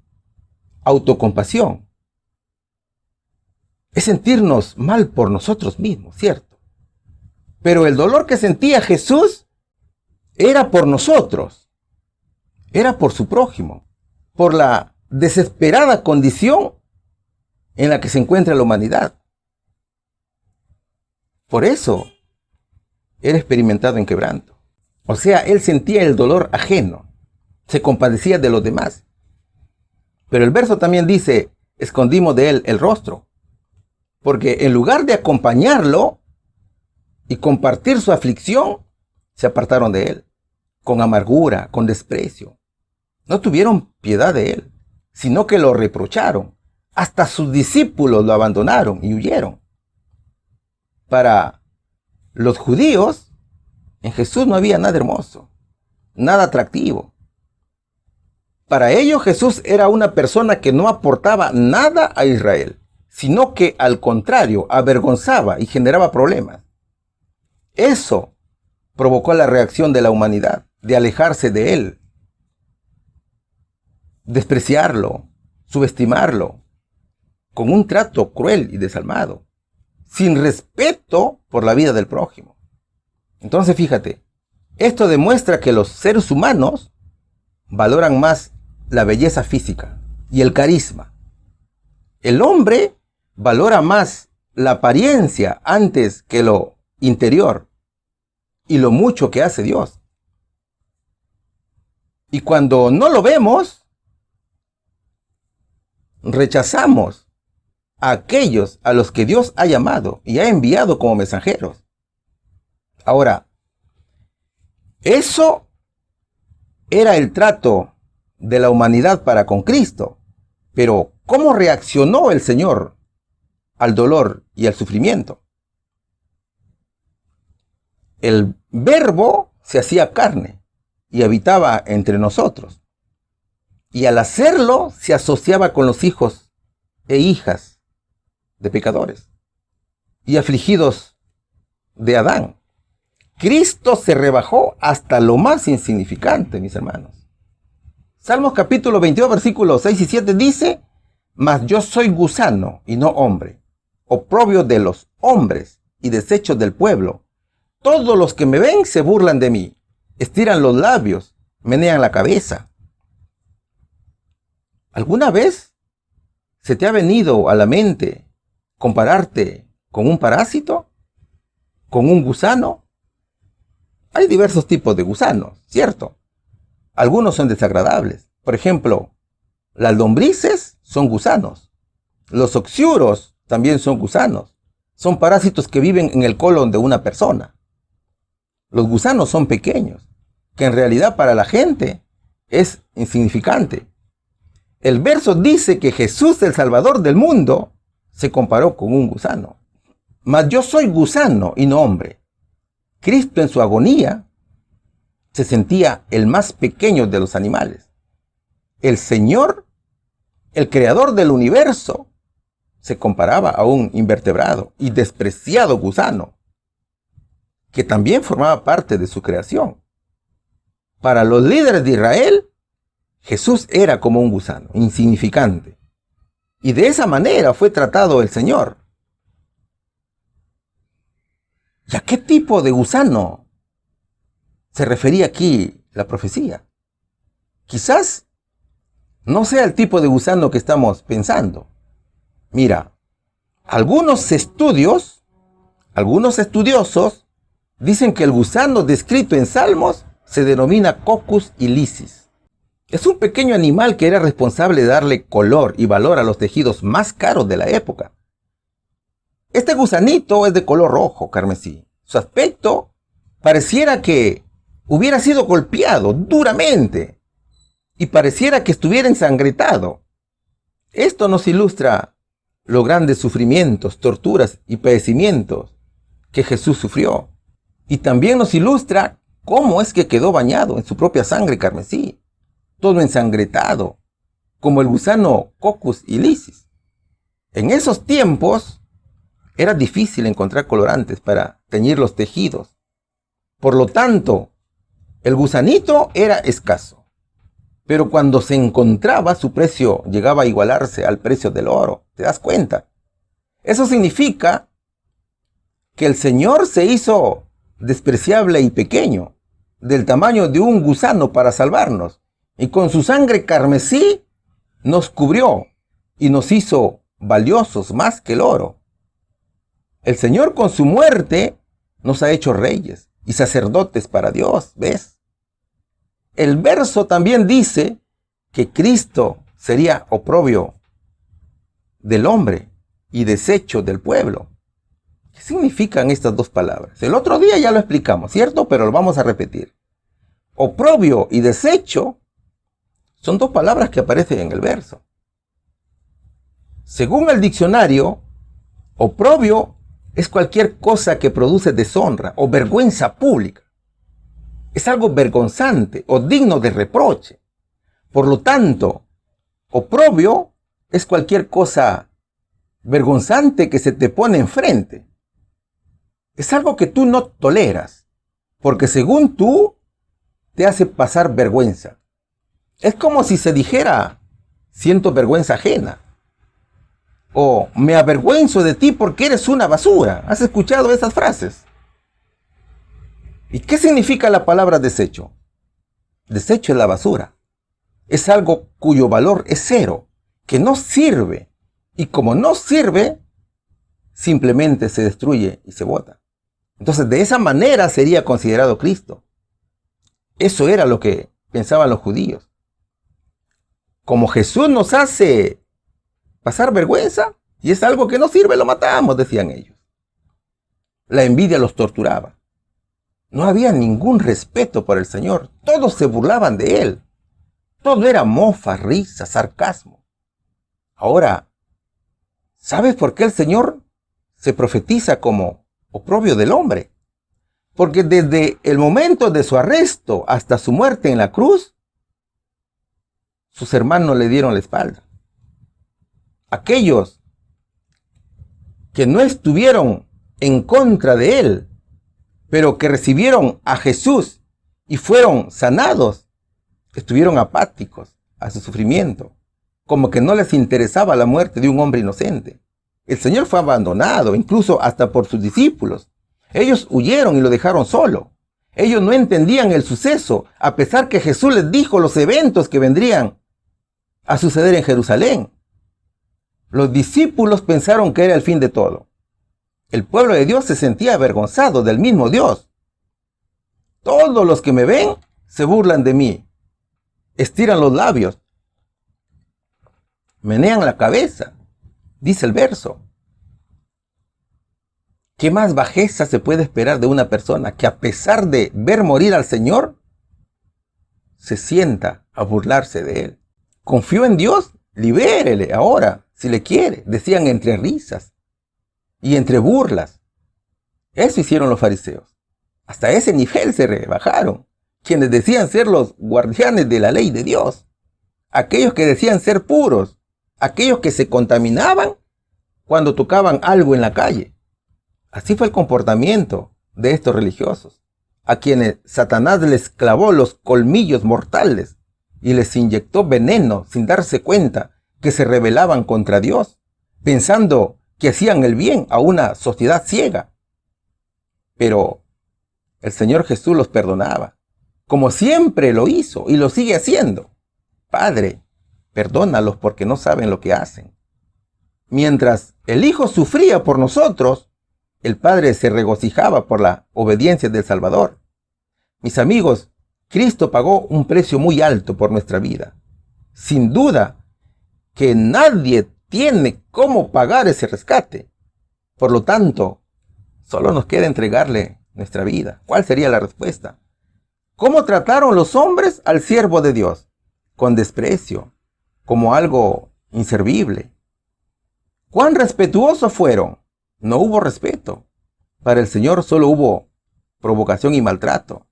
autocompasión. Es sentirnos mal por nosotros mismos, ¿cierto? Pero el dolor que sentía Jesús era por nosotros, era por su prójimo, por la desesperada condición en la que se encuentra la humanidad. Por eso era experimentado en quebranto. O sea, él sentía el dolor ajeno, se compadecía de los demás. Pero el verso también dice: escondimos de él el rostro, porque en lugar de acompañarlo y compartir su aflicción, se apartaron de él, con amargura, con desprecio. No tuvieron piedad de él, sino que lo reprocharon. Hasta sus discípulos lo abandonaron y huyeron. Para los judíos, en Jesús no había nada hermoso, nada atractivo. Para ellos Jesús era una persona que no aportaba nada a Israel, sino que al contrario avergonzaba y generaba problemas. Eso provocó la reacción de la humanidad, de alejarse de él, despreciarlo, subestimarlo, con un trato cruel y desalmado, sin respeto por la vida del prójimo. Entonces fíjate, esto demuestra que los seres humanos valoran más la belleza física y el carisma. El hombre valora más la apariencia antes que lo interior y lo mucho que hace Dios. Y cuando no lo vemos, rechazamos a aquellos a los que Dios ha llamado y ha enviado como mensajeros. Ahora, eso era el trato de la humanidad para con Cristo. Pero, ¿cómo reaccionó el Señor al dolor y al sufrimiento? El Verbo se hacía carne y habitaba entre nosotros. Y al hacerlo, se asociaba con los hijos e hijas de pecadores y afligidos de Adán. Cristo se rebajó hasta lo más insignificante, mis hermanos. Salmos capítulo 22, versículos 6 y 7 dice: mas yo soy gusano y no hombre, oprobio de los hombres y desecho del pueblo. Todos los que me ven se burlan de mí, estiran los labios, menean la cabeza. ¿Alguna vez se te ha venido a la mente compararte con un parásito? ¿Con un gusano? Hay diversos tipos de gusanos, ¿cierto? Algunos son desagradables. Por ejemplo, las lombrices son gusanos. Los oxiuros también son gusanos. Son parásitos que viven en el colon de una persona. Los gusanos son pequeños, que en realidad para la gente es insignificante. El verso dice que Jesús, el Salvador del mundo, se comparó con un gusano. Mas yo soy gusano y no hombre, Cristo en su agonía se sentía el más pequeño de los animales. El Señor, el creador del universo, se comparaba a un invertebrado y despreciado gusano, que también formaba parte de su creación. Para los líderes de Israel, Jesús era como un gusano, insignificante. Y de esa manera fue tratado el Señor. ¿Y a qué tipo de gusano se refería aquí la profecía? Quizás no sea el tipo de gusano que estamos pensando. Mira, algunos estudiosos dicen que el gusano descrito en Salmos se denomina Coccus ilicis. Es un pequeño animal que era responsable de darle color y valor a los tejidos más caros de la época. Este gusanito es de color rojo carmesí. Su aspecto pareciera que hubiera sido golpeado duramente y pareciera que estuviera ensangrentado. Esto nos ilustra los grandes sufrimientos, torturas y padecimientos que Jesús sufrió. Y también nos ilustra cómo es que quedó bañado en su propia sangre carmesí, todo ensangrentado, como el gusano Coccus ilicis. En esos tiempos era difícil encontrar colorantes para teñir los tejidos. Por lo tanto, el gusanito era escaso. Pero cuando se encontraba, su precio llegaba a igualarse al precio del oro. ¿Te das cuenta? Eso significa que el Señor se hizo despreciable y pequeño, del tamaño de un gusano para salvarnos. Y con su sangre carmesí nos cubrió y nos hizo valiosos más que el oro. El Señor con su muerte nos ha hecho reyes y sacerdotes para Dios, ¿ves? El verso también dice que Cristo sería oprobio del hombre y desecho del pueblo. ¿Qué significan estas dos palabras? El otro día ya lo explicamos, ¿cierto? Pero lo vamos a repetir. Oprobio y desecho son dos palabras que aparecen en el verso. Según el diccionario, oprobio es cualquier cosa que produce deshonra o vergüenza pública. Es algo vergonzante o digno de reproche. Por lo tanto, oprobio es cualquier cosa vergonzante que se te pone enfrente. Es algo que tú no toleras, porque según tú, te hace pasar vergüenza. Es como si se dijera, siento vergüenza ajena. O me avergüenzo de ti porque eres una basura. ¿Has escuchado esas frases? ¿Y qué significa la palabra desecho? Desecho es la basura. Es algo cuyo valor es cero, que no sirve. Y como no sirve, simplemente se destruye y se bota. Entonces, de esa manera sería considerado Cristo. Eso era lo que pensaban los judíos. Como Jesús nos hace pasar vergüenza y es algo que no sirve, lo matamos, decían ellos. La envidia los torturaba. No había ningún respeto por el Señor. Todos se burlaban de Él. Todo era mofa, risa, sarcasmo. Ahora, ¿sabes por qué el Señor se profetiza como oprobio del hombre? Porque desde el momento de su arresto hasta su muerte en la cruz, sus hermanos le dieron la espalda. Aquellos que no estuvieron en contra de Él, pero que recibieron a Jesús y fueron sanados, estuvieron apáticos a su sufrimiento, como que no les interesaba la muerte de un hombre inocente. El Señor fue abandonado, incluso hasta por sus discípulos. Ellos huyeron y lo dejaron solo. Ellos no entendían el suceso, a pesar que Jesús les dijo los eventos que vendrían a suceder en Jerusalén. Los discípulos pensaron que era el fin de todo. El pueblo de Dios se sentía avergonzado del mismo Dios. Todos los que me ven se burlan de mí. Estiran los labios. Menean la cabeza. Dice el verso. ¿Qué más bajeza se puede esperar de una persona que a pesar de ver morir al Señor, se sienta a burlarse de Él? ¿Confió en Dios? Libérele ahora, si le quiere, decían entre risas y entre burlas. Eso hicieron los fariseos. Hasta ese nivel se rebajaron. Quienes decían ser los guardianes de la ley de Dios. Aquellos que decían ser puros. Aquellos que se contaminaban cuando tocaban algo en la calle. Así fue el comportamiento de estos religiosos, a quienes Satanás les clavó los colmillos mortales y les inyectó veneno sin darse cuenta que se rebelaban contra Dios, pensando que hacían el bien a una sociedad ciega. Pero el Señor Jesús los perdonaba, como siempre lo hizo y lo sigue haciendo. Padre, perdónalos porque no saben lo que hacen. Mientras el Hijo sufría por nosotros, el Padre se regocijaba por la obediencia del Salvador. Mis amigos, Cristo pagó un precio muy alto por nuestra vida. Sin duda que nadie tiene cómo pagar ese rescate. Por lo tanto, solo nos queda entregarle nuestra vida. ¿Cuál sería la respuesta? ¿Cómo trataron los hombres al siervo de Dios? Con desprecio, como algo inservible. ¿Cuán respetuosos fueron? No hubo respeto. Para el Señor solo hubo provocación y maltrato.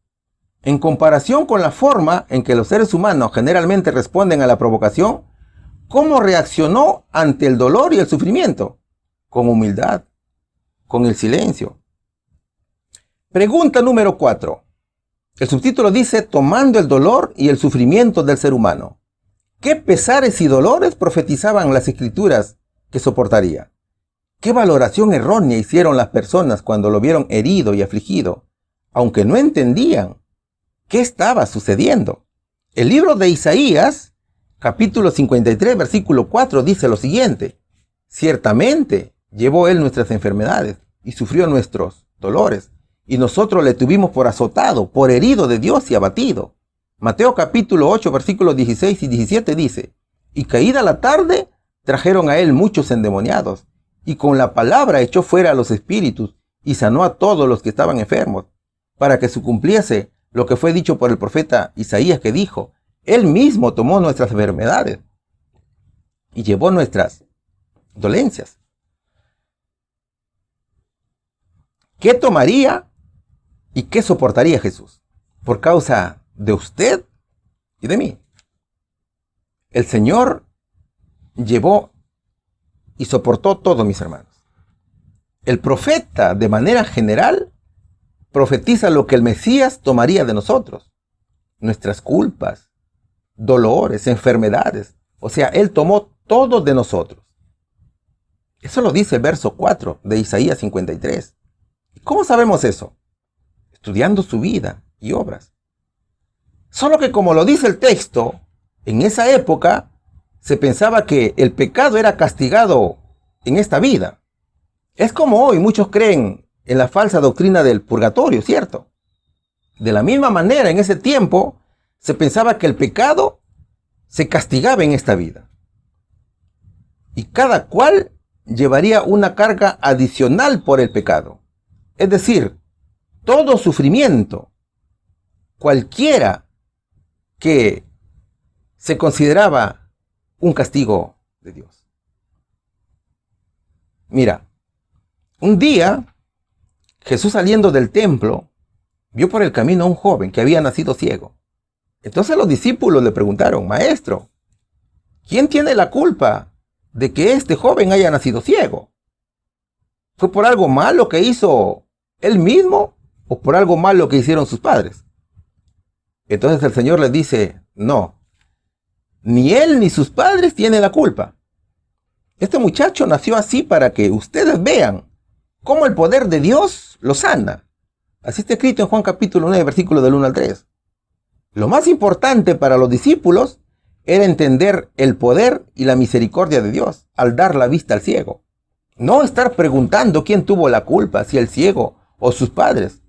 En comparación con la forma en que los seres humanos generalmente responden a la provocación, ¿cómo reaccionó ante el dolor y el sufrimiento? Con humildad, con el silencio. Pregunta número 4. El subtítulo dice, tomando el dolor y el sufrimiento del ser humano. ¿Qué pesares y dolores profetizaban las Escrituras que soportaría? ¿Qué valoración errónea hicieron las personas cuando lo vieron herido y afligido, aunque no entendían qué estaba sucediendo? El libro de Isaías, capítulo 53, versículo 4, dice lo siguiente. Ciertamente llevó él nuestras enfermedades y sufrió nuestros dolores, y nosotros le tuvimos por azotado, por herido de Dios y abatido. Mateo capítulo 8, versículos 16 y 17 dice, y caída la tarde, trajeron a él muchos endemoniados, y con la palabra echó fuera a los espíritus, y sanó a todos los que estaban enfermos, para que se cumpliese lo que fue dicho por el profeta Isaías, que dijo, él mismo tomó nuestras enfermedades, y llevó nuestras dolencias. ¿Qué tomaría y qué soportaría Jesús por causa de usted y de mí? El Señor llevó y soportó todo, mis hermanos. El profeta, de manera general, profetiza lo que el Mesías tomaría de nosotros. Nuestras culpas, dolores, enfermedades. O sea, Él tomó todo de nosotros. Eso lo dice el verso 4 de Isaías 53. ¿Y cómo sabemos eso? Estudiando su vida y obras. Solo que como lo dice el texto, en esa época se pensaba que el pecado era castigado en esta vida. Es como hoy muchos creen en la falsa doctrina del purgatorio, ¿cierto? De la misma manera, en ese tiempo, se pensaba que el pecado se castigaba en esta vida. Y cada cual llevaría una carga adicional por el pecado. Es decir, todo sufrimiento, cualquiera que se consideraba un castigo de Dios. Mira, un día Jesús, saliendo del templo, vio por el camino a un joven que había nacido ciego. Entonces los discípulos le preguntaron, Maestro, ¿quién tiene la culpa de que este joven haya nacido ciego? ¿Fue por algo malo que hizo él mismo o por algo malo que hicieron sus padres? Entonces el Señor les dice, no, ni él ni sus padres tienen la culpa. Este muchacho nació así para que ustedes vean cómo el poder de Dios lo sana. Así está escrito en Juan capítulo 9, versículo del 1 al 3. Lo más importante para los discípulos era entender el poder y la misericordia de Dios al dar la vista al ciego. No estar preguntando quién tuvo la culpa, si el ciego o sus padres.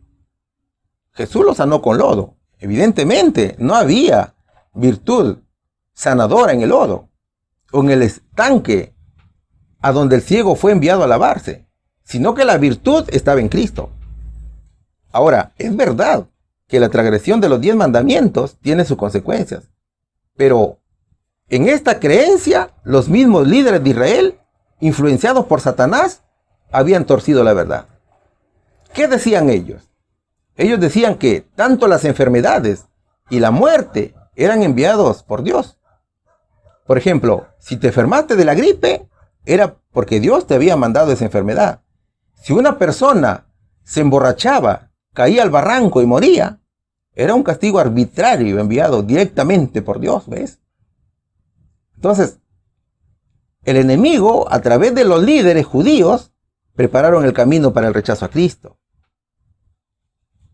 Jesús lo sanó con lodo. Evidentemente no había virtud sanadora en el lodo o en el estanque a donde el ciego fue enviado a lavarse, sino que la virtud estaba en Cristo. Ahora, es verdad que la transgresión de los 10 mandamientos tiene sus consecuencias, pero en esta creencia los mismos líderes de Israel, influenciados por Satanás, habían torcido la verdad. ¿Qué decían ellos? Ellos decían que tanto las enfermedades y la muerte eran enviados por Dios. Por ejemplo, si te enfermaste de la gripe, era porque Dios te había mandado esa enfermedad. Si una persona se emborrachaba, caía al barranco y moría, era un castigo arbitrario enviado directamente por Dios, ¿ves? Entonces, el enemigo, a través de los líderes judíos, prepararon el camino para el rechazo a Cristo.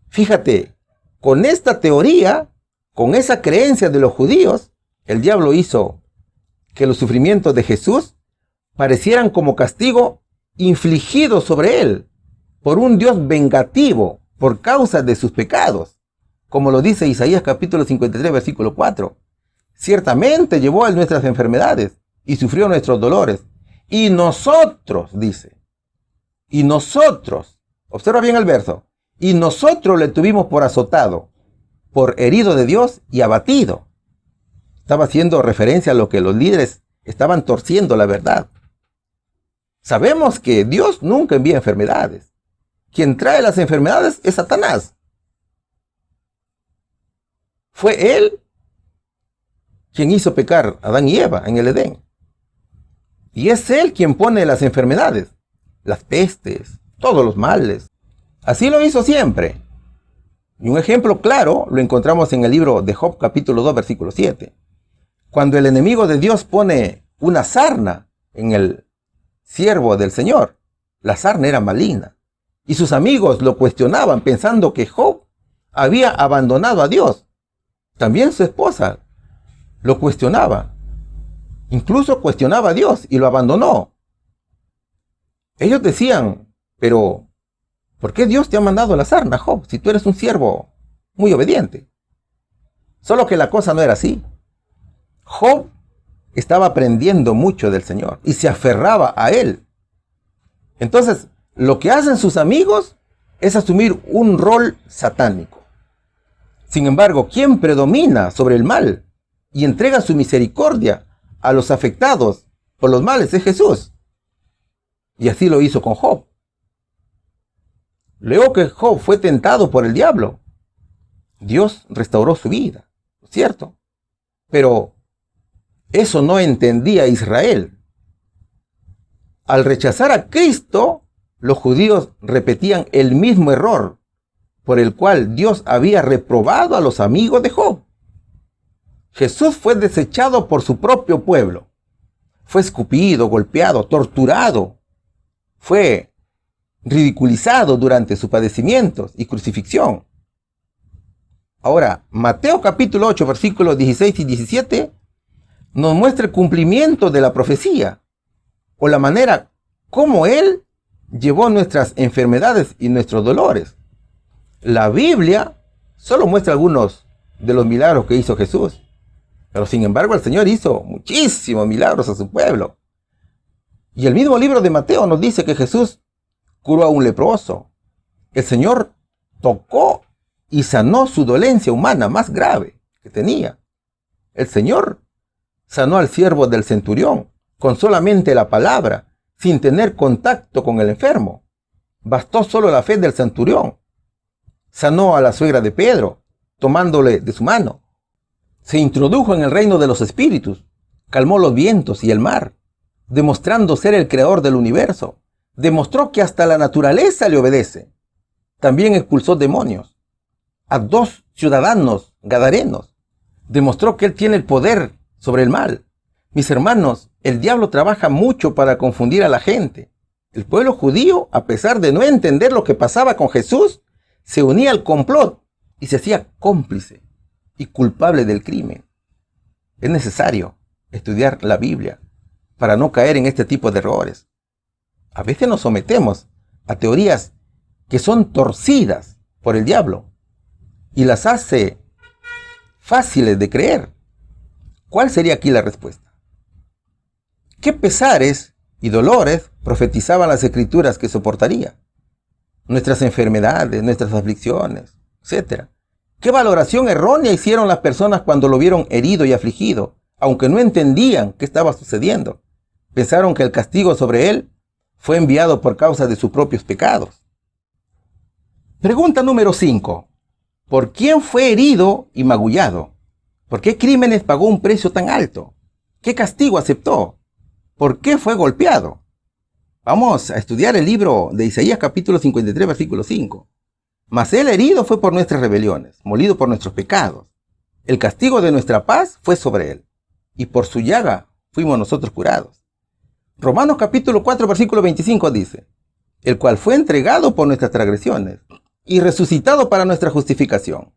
Fíjate, con esta teoría, con esa creencia de los judíos, el diablo hizo que los sufrimientos de Jesús parecieran como castigo infligido sobre él por un Dios vengativo por causa de sus pecados, como lo dice Isaías capítulo 53, versículo 4. Ciertamente llevó él nuestras enfermedades y sufrió nuestros dolores. Y nosotros, dice, y nosotros, observa bien el verso, y nosotros le tuvimos por azotado, por herido de Dios y abatido. Estaba haciendo referencia a lo que los líderes estaban torciendo la verdad. Sabemos que Dios nunca envía enfermedades. Quien trae las enfermedades es Satanás. Fue él quien hizo pecar a Adán y Eva en el Edén. Y es él quien pone las enfermedades, las pestes, todos los males. Así lo hizo siempre. Y un ejemplo claro lo encontramos en el libro de Job capítulo 2 versículo 7. Cuando el enemigo de Dios pone una sarna en el siervo del Señor, la sarna era maligna. Y sus amigos lo cuestionaban pensando que Job había abandonado a Dios. También su esposa lo cuestionaba. Incluso cuestionaba a Dios y lo abandonó. Ellos decían, pero ¿por qué Dios te ha mandado la sarna, Job, si tú eres un siervo muy obediente? Solo que la cosa no era así. Job estaba aprendiendo mucho del Señor y se aferraba a él. Entonces, lo que hacen sus amigos es asumir un rol satánico. Sin embargo, quien predomina sobre el mal y entrega su misericordia a los afectados por los males es Jesús. Y así lo hizo con Job. Luego que Job fue tentado por el diablo, Dios restauró su vida, ¿cierto? Pero eso no entendía Israel. Al rechazar a Cristo, los judíos repetían el mismo error por el cual Dios había reprobado a los amigos de Job. Jesús fue desechado por su propio pueblo. Fue escupido, golpeado, torturado. Fue ridiculizado durante sus padecimientos y crucifixión. Ahora, Mateo capítulo 8, versículos 16 y 17 nos muestra el cumplimiento de la profecía o la manera como Él llevó nuestras enfermedades y nuestros dolores. La Biblia solo muestra algunos de los milagros que hizo Jesús, pero sin embargo el Señor hizo muchísimos milagros a su pueblo. Y el mismo libro de Mateo nos dice que Jesús curó a un leproso. El Señor tocó y sanó su dolencia humana más grave que tenía. El Señor sanó al siervo del centurión con solamente la palabra, sin tener contacto con el enfermo. Bastó solo la fe del centurión. Sanó a la suegra de Pedro, tomándole de su mano. Se introdujo en el reino de los espíritus, calmó los vientos y el mar, demostrando ser el creador del universo. Demostró que hasta la naturaleza le obedece. También expulsó demonios a 2 ciudadanos gadarenos. Demostró que él tiene el poder sobre el mal. Mis hermanos, el diablo trabaja mucho para confundir a la gente. El pueblo judío, a pesar de no entender lo que pasaba con Jesús, se unía al complot y se hacía cómplice y culpable del crimen. Es necesario estudiar la Biblia para no caer en este tipo de errores. A veces nos sometemos a teorías que son torcidas por el diablo y las hace fáciles de creer. ¿Cuál sería aquí la respuesta? ¿Qué pesares y dolores profetizaban las escrituras que soportaría? Nuestras enfermedades, nuestras aflicciones, etc. ¿Qué valoración errónea hicieron las personas cuando lo vieron herido y afligido, aunque no entendían qué estaba sucediendo? Pensaron que el castigo sobre él fue enviado por causa de sus propios pecados. Pregunta número 5. ¿Por quién fue herido y magullado? ¿Por qué crímenes pagó un precio tan alto? ¿Qué castigo aceptó? ¿Por qué fue golpeado? Vamos a estudiar el libro de Isaías capítulo 53, versículo 5. Mas él herido fue por nuestras rebeliones, molido por nuestros pecados. El castigo de nuestra paz fue sobre él, y por su llaga fuimos nosotros curados. Romanos capítulo 4, versículo 25 dice, el cual fue entregado por nuestras transgresiones y resucitado para nuestra justificación.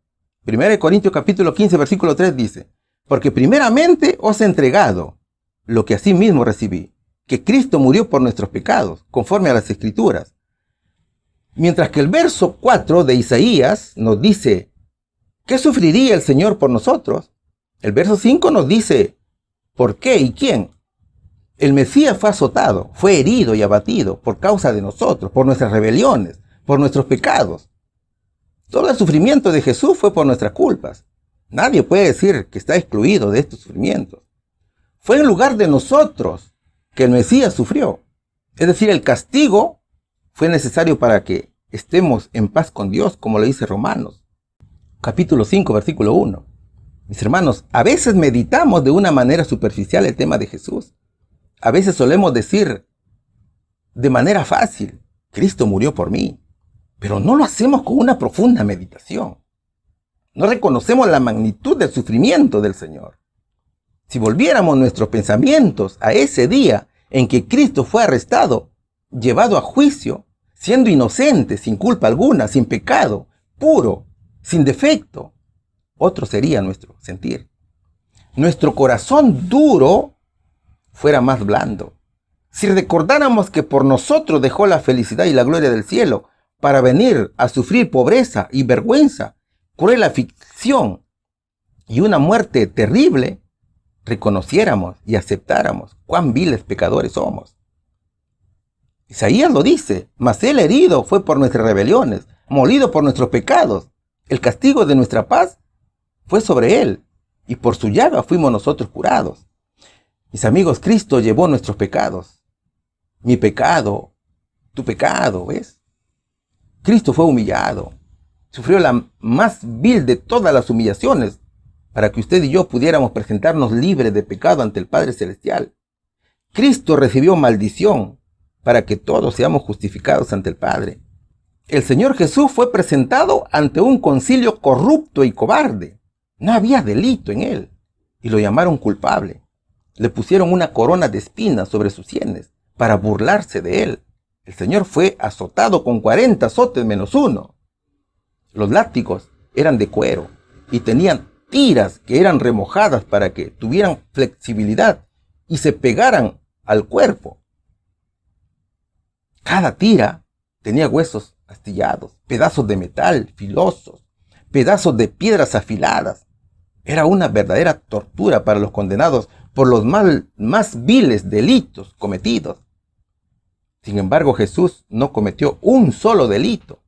1 Corintios capítulo 15, versículo 3 dice, porque primeramente os he entregado lo que asimismo recibí, que Cristo murió por nuestros pecados, conforme a las Escrituras. Mientras que el verso 4 de Isaías nos dice, ¿qué sufriría el Señor por nosotros? El verso 5 nos dice, ¿por qué y quién? El Mesías fue azotado, fue herido y abatido por causa de nosotros, por nuestras rebeliones, por nuestros pecados. Todo el sufrimiento de Jesús fue por nuestras culpas. Nadie puede decir que está excluido de estos sufrimientos. Fue en lugar de nosotros que el Mesías sufrió. Es decir, el castigo fue necesario para que estemos en paz con Dios, como lo dice Romanos, capítulo 5, versículo 1. Mis hermanos, a veces meditamos de una manera superficial el tema de Jesús. A veces solemos decir de manera fácil, Cristo murió por mí, pero no lo hacemos con una profunda meditación. No reconocemos la magnitud del sufrimiento del Señor. Si volviéramos nuestros pensamientos a ese día en que Cristo fue arrestado, llevado a juicio, siendo inocente, sin culpa alguna, sin pecado, puro, sin defecto, otro sería nuestro sentir. Nuestro corazón duro fuera más blando. Si recordáramos que por nosotros dejó la felicidad y la gloria del cielo para venir a sufrir pobreza y vergüenza, cruel aflicción y una muerte terrible, reconociéramos y aceptáramos cuán viles pecadores somos. Isaías lo dice, mas él herido fue por nuestras rebeliones, molido por nuestros pecados. El castigo de nuestra paz fue sobre él, y por su llaga fuimos nosotros curados. Mis amigos, Cristo llevó nuestros pecados. Mi pecado, tu pecado, ¿ves? Cristo fue humillado. Sufrió la más vil de todas las humillaciones para que usted y yo pudiéramos presentarnos libres de pecado ante el Padre Celestial. Cristo recibió maldición para que todos seamos justificados ante el Padre. El Señor Jesús fue presentado ante un concilio corrupto y cobarde. No había delito en él y lo llamaron culpable. Le pusieron una corona de espinas sobre sus sienes para burlarse de él. El Señor fue azotado con 40 azotes menos uno. Los látigos eran de cuero y tenían tiras que eran remojadas para que tuvieran flexibilidad y se pegaran al cuerpo. Cada tira tenía huesos astillados, pedazos de metal filosos, pedazos de piedras afiladas. Era una verdadera tortura para los condenados por los más viles delitos cometidos. Sin embargo, Jesús no cometió un solo delito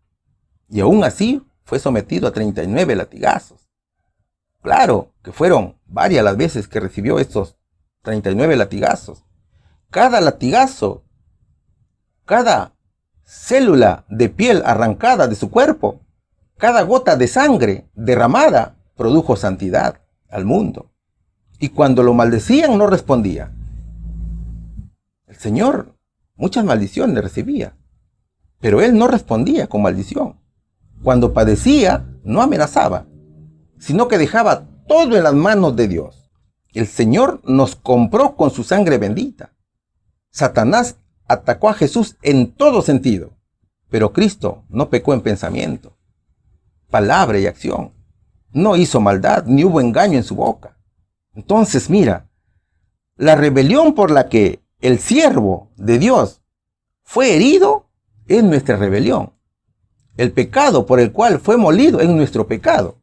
y aún así fue sometido a 39 latigazos. Claro que fueron varias las veces que recibió estos 39 latigazos. Cada latigazo, cada célula de piel arrancada de su cuerpo, cada gota de sangre derramada produjo santidad al mundo. Y cuando lo maldecían no respondía. El Señor muchas maldiciones recibía, pero él no respondía con maldición. Cuando padecía no amenazaba, sino que dejaba todo en las manos de Dios. El Señor nos compró con su sangre bendita. Satanás atacó a Jesús en todo sentido, pero Cristo no pecó en pensamiento, palabra y acción. No hizo maldad, ni hubo engaño en su boca. Entonces mira, la rebelión por la que el siervo de Dios fue herido es nuestra rebelión. El pecado por el cual fue molido es nuestro pecado.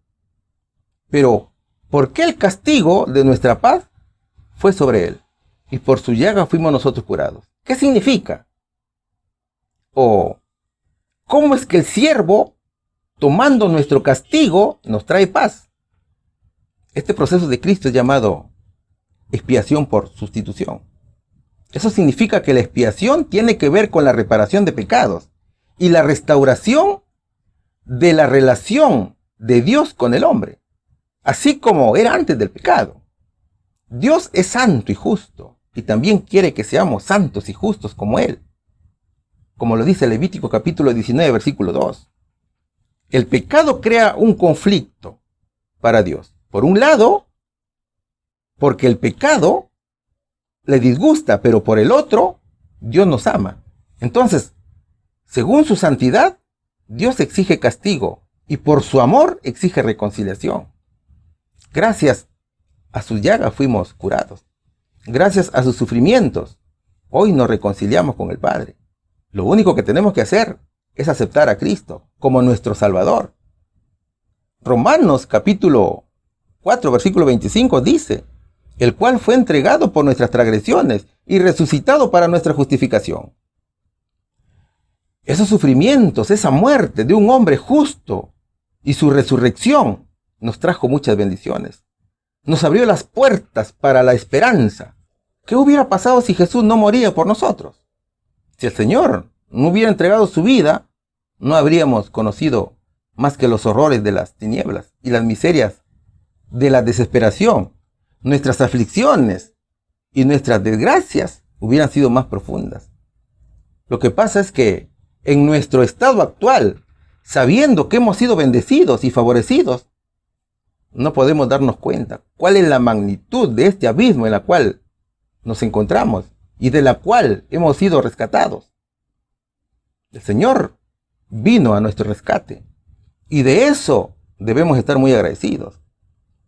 Pero, ¿por qué el castigo de nuestra paz fue sobre él? Y por su llaga fuimos nosotros curados. ¿Qué significa? ¿O cómo es que el siervo, tomando nuestro castigo, nos trae paz? Este proceso de Cristo es llamado expiación por sustitución. Eso significa que la expiación tiene que ver con la reparación de pecados y la restauración de la relación de Dios con el hombre, así como era antes del pecado. Dios es santo y justo, y también quiere que seamos santos y justos como Él, como lo dice Levítico capítulo 19, versículo 2. El pecado crea un conflicto para Dios. Por un lado, porque el pecado le disgusta, pero por el otro, Dios nos ama. Entonces, según su santidad, Dios exige castigo y por su amor exige reconciliación. Gracias a sus llagas fuimos curados. Gracias a sus sufrimientos, hoy nos reconciliamos con el Padre. Lo único que tenemos que hacer es aceptar a Cristo como nuestro Salvador. Romanos capítulo 4, versículo 25 dice: el cual fue entregado por nuestras transgresiones y resucitado para nuestra justificación. Esos sufrimientos, esa muerte de un hombre justo y su resurrección nos trajo muchas bendiciones. Nos abrió las puertas para la esperanza. ¿Qué hubiera pasado si Jesús no moría por nosotros? Si el Señor no hubiera entregado su vida, no habríamos conocido más que los horrores de las tinieblas y las miserias de la desesperación. Nuestras aflicciones y nuestras desgracias hubieran sido más profundas. Lo que pasa es que en nuestro estado actual, sabiendo que hemos sido bendecidos y favorecidos, no podemos darnos cuenta cuál es la magnitud de este abismo en la cual nos encontramos y de la cual hemos sido rescatados. El Señor vino a nuestro rescate y de eso debemos estar muy agradecidos.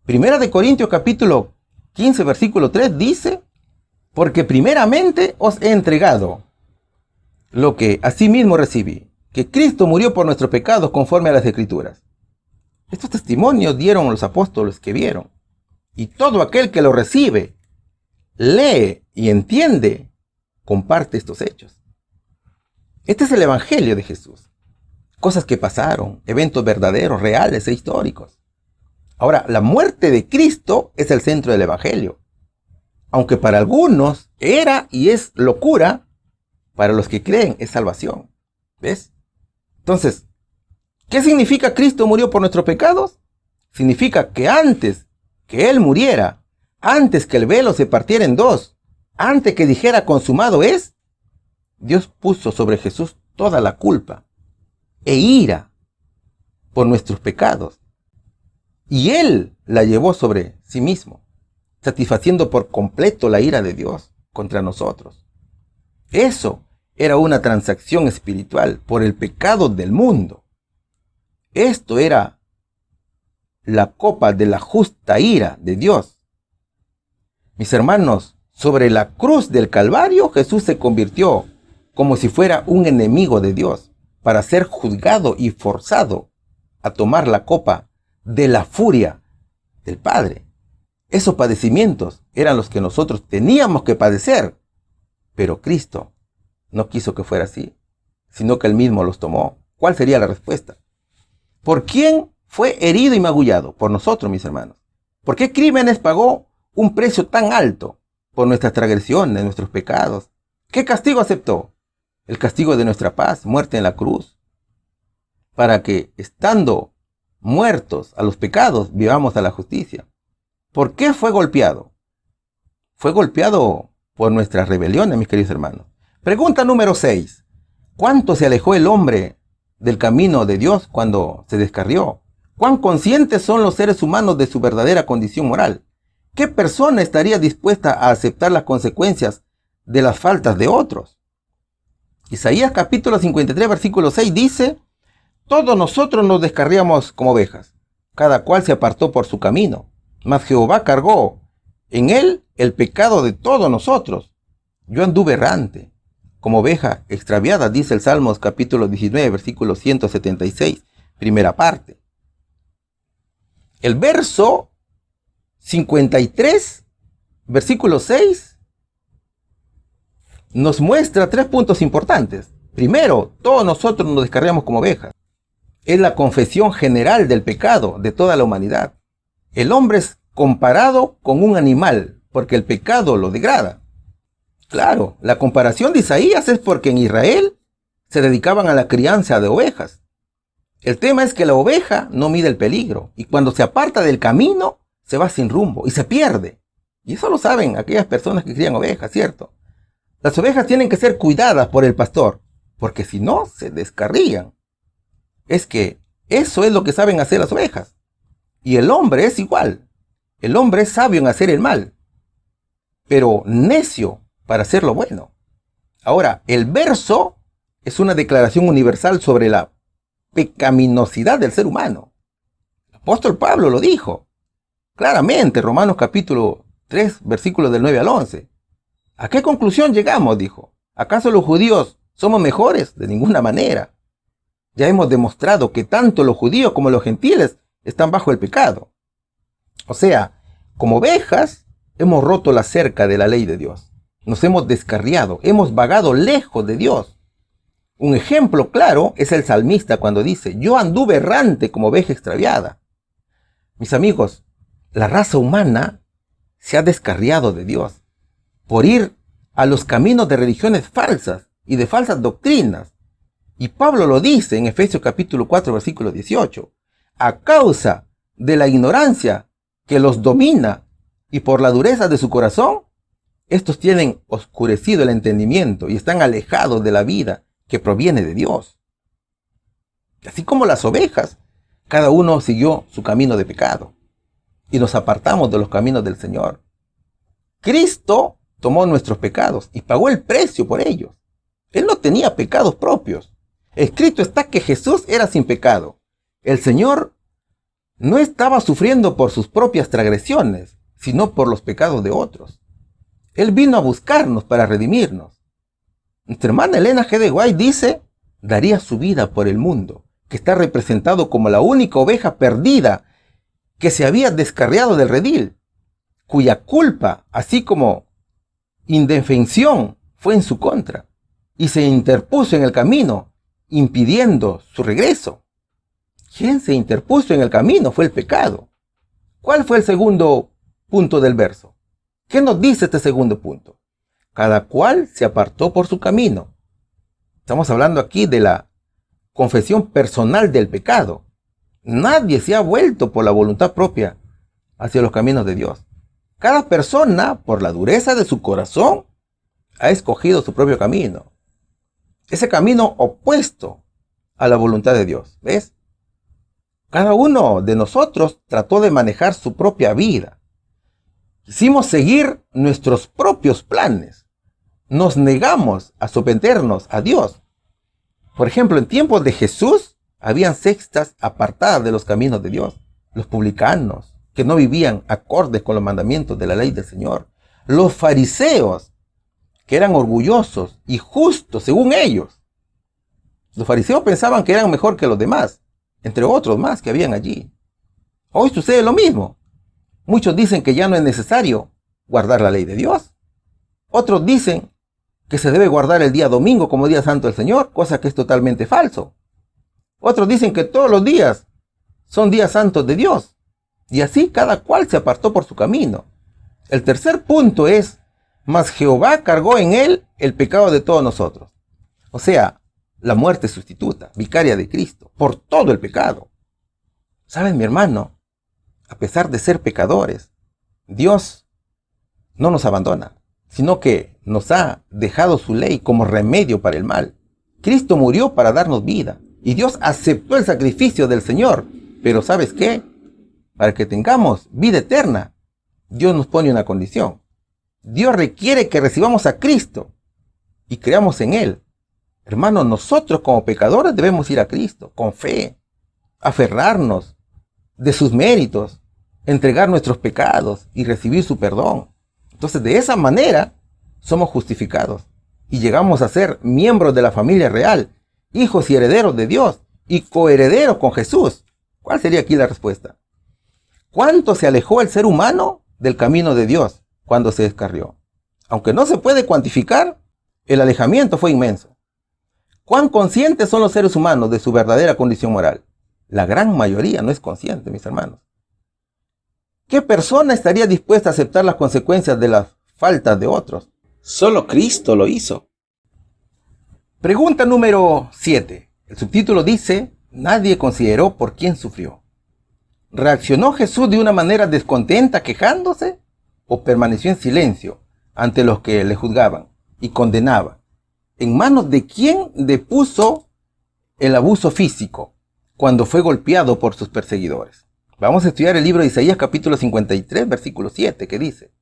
Primera de Corintios capítulo 15 versículo 3 dice: porque primeramente os he entregado lo que asimismo recibí, que Cristo murió por nuestros pecados conforme a las Escrituras. Estos testimonios dieron los apóstoles que vieron, y todo aquel que lo recibe, lee y entiende, comparte estos hechos. Este es el Evangelio de Jesús. Cosas que pasaron, eventos verdaderos, reales e históricos. Ahora, la muerte de Cristo es el centro del Evangelio. Aunque para algunos era y es locura, para los que creen es salvación. ¿Ves? Entonces, ¿qué significa Cristo murió por nuestros pecados? Significa que antes que Él muriera, antes que el velo se partiera en dos, antes que dijera consumado es, Dios puso sobre Jesús toda la culpa e ira por nuestros pecados. Y Él la llevó sobre sí mismo, satisfaciendo por completo la ira de Dios contra nosotros. Eso era una transacción espiritual por el pecado del mundo. Esto era la copa de la justa ira de Dios. Mis hermanos, sobre la cruz del Calvario, Jesús se convirtió como si fuera un enemigo de Dios, para ser juzgado y forzado a tomar la copa de la furia del Padre. Esos padecimientos eran los que nosotros teníamos que padecer, pero Cristo no quiso que fuera así, sino que Él mismo los tomó. ¿Cuál sería la respuesta? ¿Por quién fue herido y magullado? Por nosotros, mis hermanos. ¿Por qué crímenes pagó un precio tan alto? Por nuestras transgresiones, nuestros pecados. ¿Qué castigo aceptó? El castigo de nuestra paz, muerte en la cruz. Para que, estando muertos a los pecados, vivamos a la justicia. ¿Por qué fue golpeado? Fue golpeado por nuestras rebeliones, mis queridos hermanos. Pregunta número 6. ¿Cuánto se alejó el hombre del camino de Dios cuando se descarrió? ¿Cuán conscientes son los seres humanos de su verdadera condición moral? ¿Qué persona estaría dispuesta a aceptar las consecuencias de las faltas de otros? Isaías capítulo 53, versículo 6 dice: todos nosotros nos descarriamos como ovejas, cada cual se apartó por su camino, mas Jehová cargó en él el pecado de todos nosotros. Yo anduve errante, como oveja extraviada, dice el Salmos capítulo 19, versículo 176, primera parte. El verso 53, versículo 6, nos muestra 3 puntos importantes. Primero, todos nosotros nos descarriamos como ovejas. Es la confesión general del pecado de toda la humanidad. El hombre es comparado con un animal, porque el pecado lo degrada. Claro, la comparación de Isaías es porque en Israel se dedicaban a la crianza de ovejas. El tema es que la oveja no mide el peligro y cuando se aparta del camino se va sin rumbo y se pierde. Y eso lo saben aquellas personas que crían ovejas, ¿cierto? Las ovejas tienen que ser cuidadas por el pastor, porque si no, se descarrían. Es que eso es lo que saben hacer las ovejas. Y el hombre es igual. El hombre es sabio en hacer el mal, pero necio para hacer lo bueno. Ahora, el verso es una declaración universal sobre la pecaminosidad del ser humano. El apóstol Pablo lo dijo claramente, Romanos capítulo 3, versículos del 9 al 11. ¿A qué conclusión llegamos? Dijo. ¿Acaso los judíos somos mejores? De ninguna manera. Ya hemos demostrado que tanto los judíos como los gentiles están bajo el pecado. O sea, como ovejas, hemos roto la cerca de la ley de Dios. Nos hemos descarriado, hemos vagado lejos de Dios. Un ejemplo claro es el salmista cuando dice, yo anduve errante como oveja extraviada. Mis amigos, la raza humana se ha descarriado de Dios por ir a los caminos de religiones falsas y de falsas doctrinas. Y Pablo lo dice en Efesios capítulo 4, versículo 18. A causa de la ignorancia que los domina y por la dureza de su corazón, estos tienen oscurecido el entendimiento y están alejados de la vida que proviene de Dios. Así como las ovejas, cada uno siguió su camino de pecado y nos apartamos de los caminos del Señor. Cristo tomó nuestros pecados y pagó el precio por ellos. Él no tenía pecados propios. Escrito está que Jesús era sin pecado. El Señor no estaba sufriendo por sus propias transgresiones, sino por los pecados de otros. Él vino a buscarnos para redimirnos. Nuestra hermana Elena G. de White dice, daría su vida por el mundo, que está representado como la única oveja perdida que se había descarriado del redil, cuya culpa, así como indefensión, fue en su contra, y se interpuso en el camino, impidiendo su regreso. ¿Quién se interpuso en el camino? Fue el pecado. ¿Cuál fue el segundo punto del verso? ¿Qué nos dice este segundo punto? Cada cual se apartó por su camino. Estamos hablando aquí de la confesión personal del pecado. Nadie se ha vuelto por la voluntad propia hacia los caminos de Dios. Cada persona, por la dureza de su corazón, ha escogido su propio camino. Ese camino opuesto a la voluntad de Dios. ¿Ves? Cada uno de nosotros trató de manejar su propia vida. Quisimos seguir nuestros propios planes. Nos negamos a someternos a Dios. Por ejemplo, en tiempos de Jesús, habían sectas apartadas de los caminos de Dios. Los publicanos, que no vivían acordes con los mandamientos de la ley del Señor. Los fariseos, que eran orgullosos y justos según ellos. Los fariseos pensaban que eran mejor que los demás, entre otros más que habían allí. Hoy sucede lo mismo. Muchos dicen que ya no es necesario guardar la ley de Dios. Otros dicen que se debe guardar el día domingo como día santo del Señor, cosa que es totalmente falso. Otros dicen que todos los días son días santos de Dios. Y así cada cual se apartó por su camino. El tercer punto es, mas Jehová cargó en él el pecado de todos nosotros. O sea, la muerte sustituta, vicaria de Cristo, por todo el pecado. ¿Saben, mi hermano? A pesar de ser pecadores, Dios no nos abandona, sino que nos ha dejado su ley como remedio para el mal. Cristo murió para darnos vida, y Dios aceptó el sacrificio del Señor. Pero ¿sabes qué? Para que tengamos vida eterna, Dios nos pone una condición. Dios requiere que recibamos a Cristo y creamos en Él. Hermanos, nosotros como pecadores debemos ir a Cristo con fe, aferrarnos de sus méritos, entregar nuestros pecados y recibir su perdón. Entonces, de esa manera somos justificados y llegamos a ser miembros de la familia real, hijos y herederos de Dios y coherederos con Jesús. ¿Cuál sería aquí la respuesta? ¿Cuánto se alejó el ser humano del camino de Dios cuando se descarrió? Aunque no se puede cuantificar, el alejamiento fue inmenso. ¿Cuán conscientes son los seres humanos de su verdadera condición moral? La gran mayoría no es consciente, mis hermanos. ¿Qué persona estaría dispuesta a aceptar las consecuencias de las faltas de otros? Solo Cristo lo hizo. Pregunta número 7. El subtítulo dice, Nadie consideró por quién sufrió. ¿Reaccionó Jesús de una manera descontenta, quejándose? ¿O permaneció en silencio ante los que le juzgaban y condenaban? ¿En manos de quién depuso el abuso físico cuando fue golpeado por sus perseguidores? Vamos a estudiar el libro de Isaías capítulo 53, versículo 7, que dice: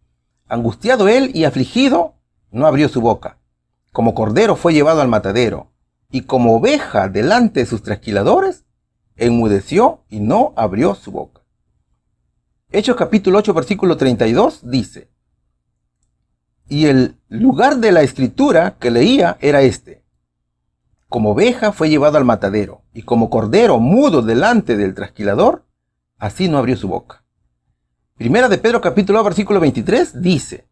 angustiado él y afligido, no abrió su boca. Como cordero fue llevado al matadero, y como oveja delante de sus trasquiladores, enmudeció y no abrió su boca. Hechos capítulo 8, versículo 32 dice: y el lugar de la escritura que leía era este: como oveja fue llevado al matadero, y como cordero mudo delante del trasquilador, así no abrió su boca. Primera de Pedro capítulo 2, versículo 23 dice: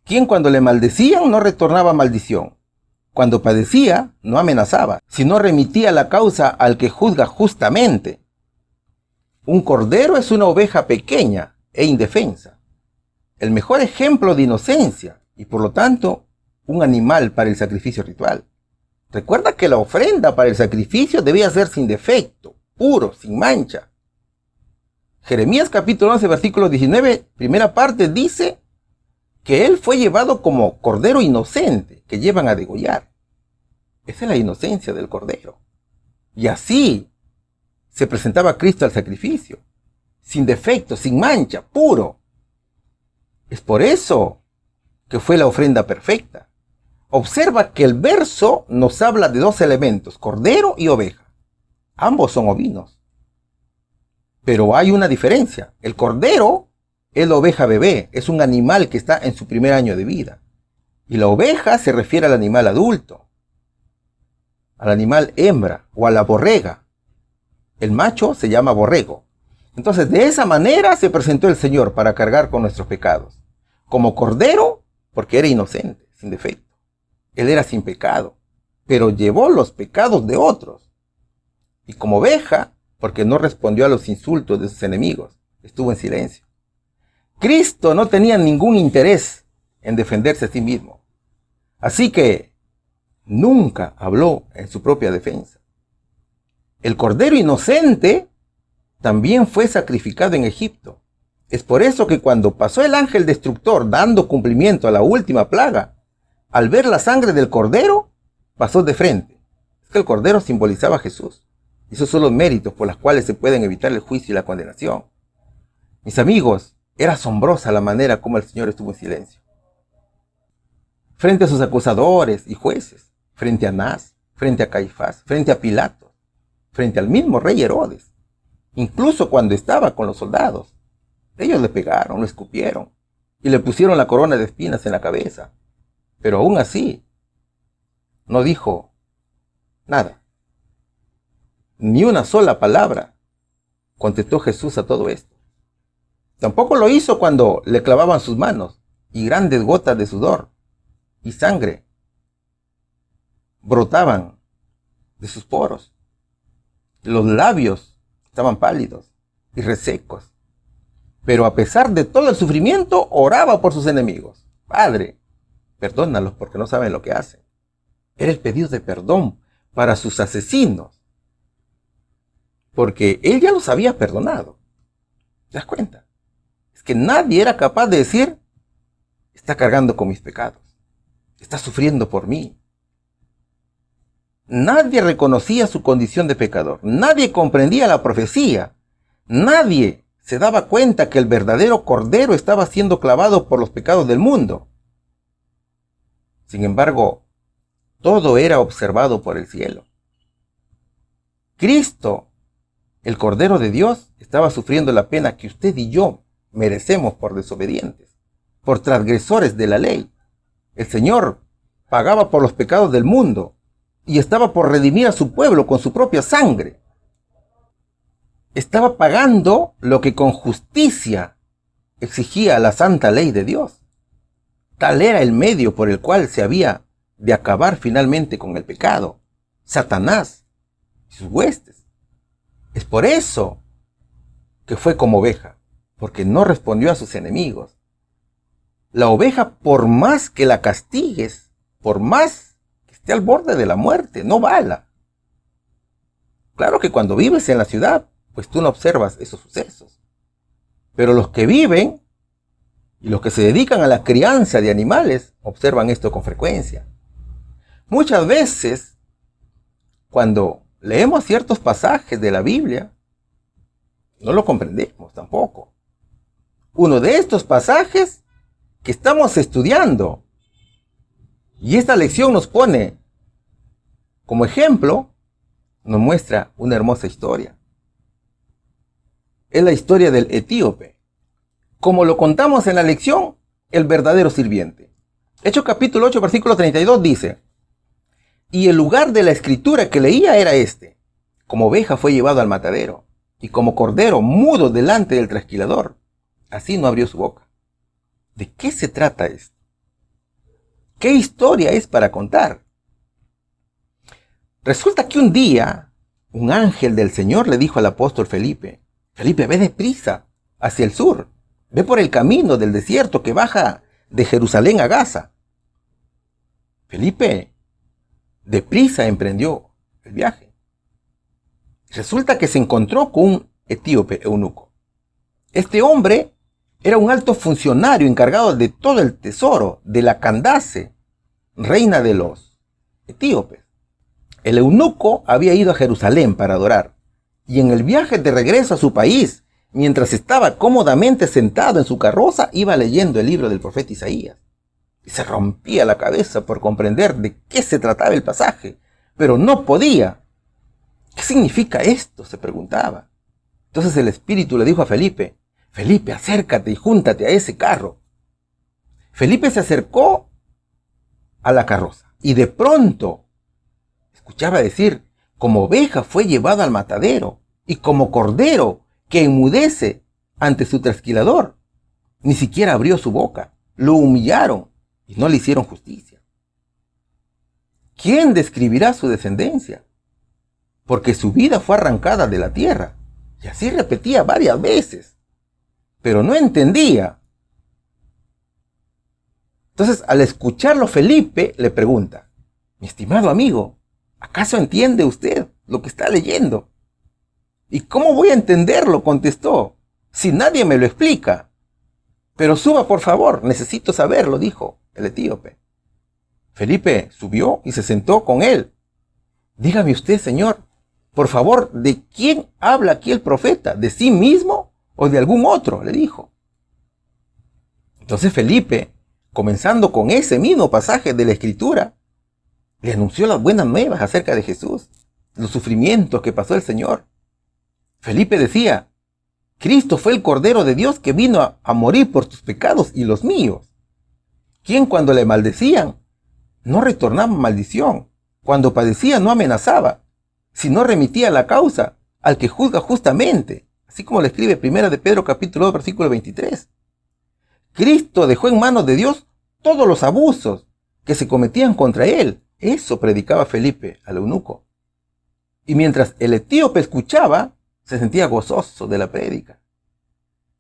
quien cuando le maldecían no retornaba maldición, cuando padecía no amenazaba, sino remitía la causa al que juzga justamente. Un cordero es una oveja pequeña e indefensa, el mejor ejemplo de inocencia y por lo tanto un animal para el sacrificio ritual. Recuerda que la ofrenda para el sacrificio debía ser sin defecto, puro, sin mancha. Jeremías capítulo 11, versículo 19, primera parte, dice que él fue llevado como cordero inocente que llevan a degollar. Esa es la inocencia del cordero. Y así se presentaba Cristo al sacrificio, sin defecto, sin mancha, puro. Es por eso que fue la ofrenda perfecta. Observa que el verso nos habla de dos elementos, cordero y oveja. Ambos son ovinos. Pero hay una diferencia. El cordero es la oveja bebé, es un animal que está en su primer año de vida. Y la oveja se refiere al animal adulto, al animal hembra o a la borrega. El macho se llama borrego. Entonces, de esa manera se presentó el Señor para cargar con nuestros pecados. Como cordero, porque era inocente, sin defecto. Él era sin pecado, pero llevó los pecados de otros. Y como oveja, porque no respondió a los insultos de sus enemigos, estuvo en silencio. Cristo no tenía ningún interés en defenderse a sí mismo. Así que nunca habló en su propia defensa. El cordero inocente también fue sacrificado en Egipto. Es por eso que cuando pasó el ángel destructor dando cumplimiento a la última plaga, al ver la sangre del cordero, pasó de frente. Es que el cordero simbolizaba a Jesús. Y esos son los méritos por los cuales se pueden evitar el juicio y la condenación. Mis amigos, era asombrosa la manera como el Señor estuvo en silencio. Frente a sus acusadores y jueces, frente a Anás, frente a Caifás, frente a Pilato, frente al mismo rey Herodes. Incluso cuando estaba con los soldados, ellos le pegaron, lo escupieron y le pusieron la corona de espinas en la cabeza. Pero aún así, no dijo nada. Ni una sola palabra contestó Jesús a todo esto. Tampoco lo hizo cuando le clavaban sus manos y grandes gotas de sudor y sangre brotaban de sus poros. Los labios estaban pálidos y resecos. Pero a pesar de todo el sufrimiento, oraba por sus enemigos. Padre, perdónalos porque no saben lo que hacen. Era el pedido de perdón para sus asesinos, porque él ya los había perdonado. ¿Te das cuenta? Es que nadie era capaz de decir: está cargando con mis pecados, está sufriendo por mí. Nadie reconocía su condición de pecador, nadie comprendía la profecía, nadie se daba cuenta que el verdadero cordero estaba siendo clavado por los pecados del mundo. Sin embargo, todo era observado por el cielo. Cristo, el Cordero de Dios, estaba sufriendo la pena que usted y yo merecemos por desobedientes, por transgresores de la ley. El Señor pagaba por los pecados del mundo y estaba por redimir a su pueblo con su propia sangre. Estaba pagando lo que con justicia exigía la santa ley de Dios. Tal era el medio por el cual se había de acabar finalmente con el pecado, Satanás y sus huestes. Es por eso que fue como oveja, porque no respondió a sus enemigos. La oveja, por más que la castigues, por más que esté al borde de la muerte, no bala. Claro que cuando vives en la ciudad, pues tú no observas esos sucesos. Pero los que viven y los que se dedican a la crianza de animales observan esto con frecuencia. Muchas veces, cuando leemos ciertos pasajes de la Biblia, no lo comprendemos tampoco. Uno de estos pasajes que estamos estudiando, y esta lección nos pone como ejemplo, nos muestra una hermosa historia. Es la historia del etíope. Como lo contamos en la lección, el verdadero sirviente. Hechos capítulo 8, versículo 32 dice: y el lugar de la escritura que leía era este: como oveja fue llevado al matadero, y como cordero mudo delante del trasquilador, así no abrió su boca. ¿De qué se trata esto? ¿Qué historia es para contar? Resulta que un día, un ángel del Señor le dijo al apóstol Felipe: Felipe, ve deprisa hacia el sur, ve por el camino del desierto que baja de Jerusalén a Gaza. Felipe deprisa emprendió el viaje. Resulta que se encontró con un etíope eunuco. Este hombre era un alto funcionario encargado de todo el tesoro de la Candace, reina de los etíopes. El eunuco había ido a Jerusalén para adorar, y en el viaje de regreso a su país, mientras estaba cómodamente sentado en su carroza, iba leyendo el libro del profeta Isaías. Y se rompía la cabeza por comprender de qué se trataba el pasaje, pero no podía. ¿Qué significa esto?, se preguntaba. Entonces el Espíritu le dijo a Felipe: Felipe, acércate y júntate a ese carro. Felipe se acercó a la carroza y de pronto escuchaba decir: como oveja fue llevada al matadero, y como cordero que enmudece ante su trasquilador. Ni siquiera abrió su boca. Lo humillaron y no le hicieron justicia. ¿Quién describirá su descendencia? Porque su vida fue arrancada de la tierra. Y así repetía varias veces, pero no entendía. Entonces, al escucharlo, Felipe le pregunta: mi estimado amigo, ¿acaso entiende usted lo que está leyendo? ¿Y cómo voy a entenderlo?, contestó, si nadie me lo explica. Pero suba, por favor, necesito saberlo, dijo el etíope. Felipe subió y se sentó con él. Dígame usted, señor, por favor, ¿de quién habla aquí el profeta? ¿De sí mismo o de algún otro?, le dijo. Entonces Felipe, comenzando con ese mismo pasaje de la Escritura, le anunció las buenas nuevas acerca de Jesús, los sufrimientos que pasó el Señor. Felipe decía: Cristo fue el Cordero de Dios que vino a morir por tus pecados y los míos, quien cuando le maldecían no retornaba maldición, cuando padecía no amenazaba, sino remitía la causa al que juzga justamente, así como le escribe 1 de Pedro capítulo 2 versículo 23. Cristo dejó en manos de Dios todos los abusos que se cometían contra él. Eso predicaba Felipe al eunuco. Y mientras el etíope escuchaba, se sentía gozoso de la prédica.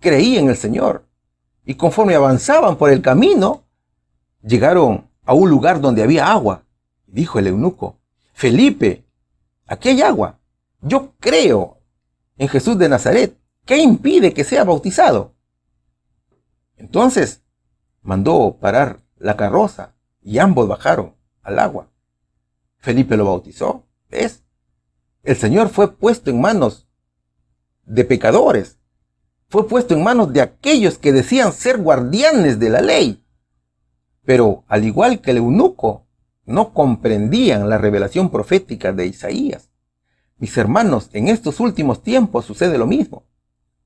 Creía en el Señor. Y conforme avanzaban por el camino, llegaron a un lugar donde había agua. Dijo el eunuco: Felipe, aquí hay agua. Yo creo en Jesús de Nazaret. ¿Qué impide que sea bautizado? Entonces mandó parar la carroza y ambos bajaron al agua. Felipe lo bautizó. ¿Ves? El Señor fue puesto en manos de pecadores. Fue puesto en manos de aquellos que decían ser guardianes de la ley. Pero al igual que el eunuco, no comprendían la revelación profética de Isaías. Mis hermanos, en estos últimos tiempos sucede lo mismo.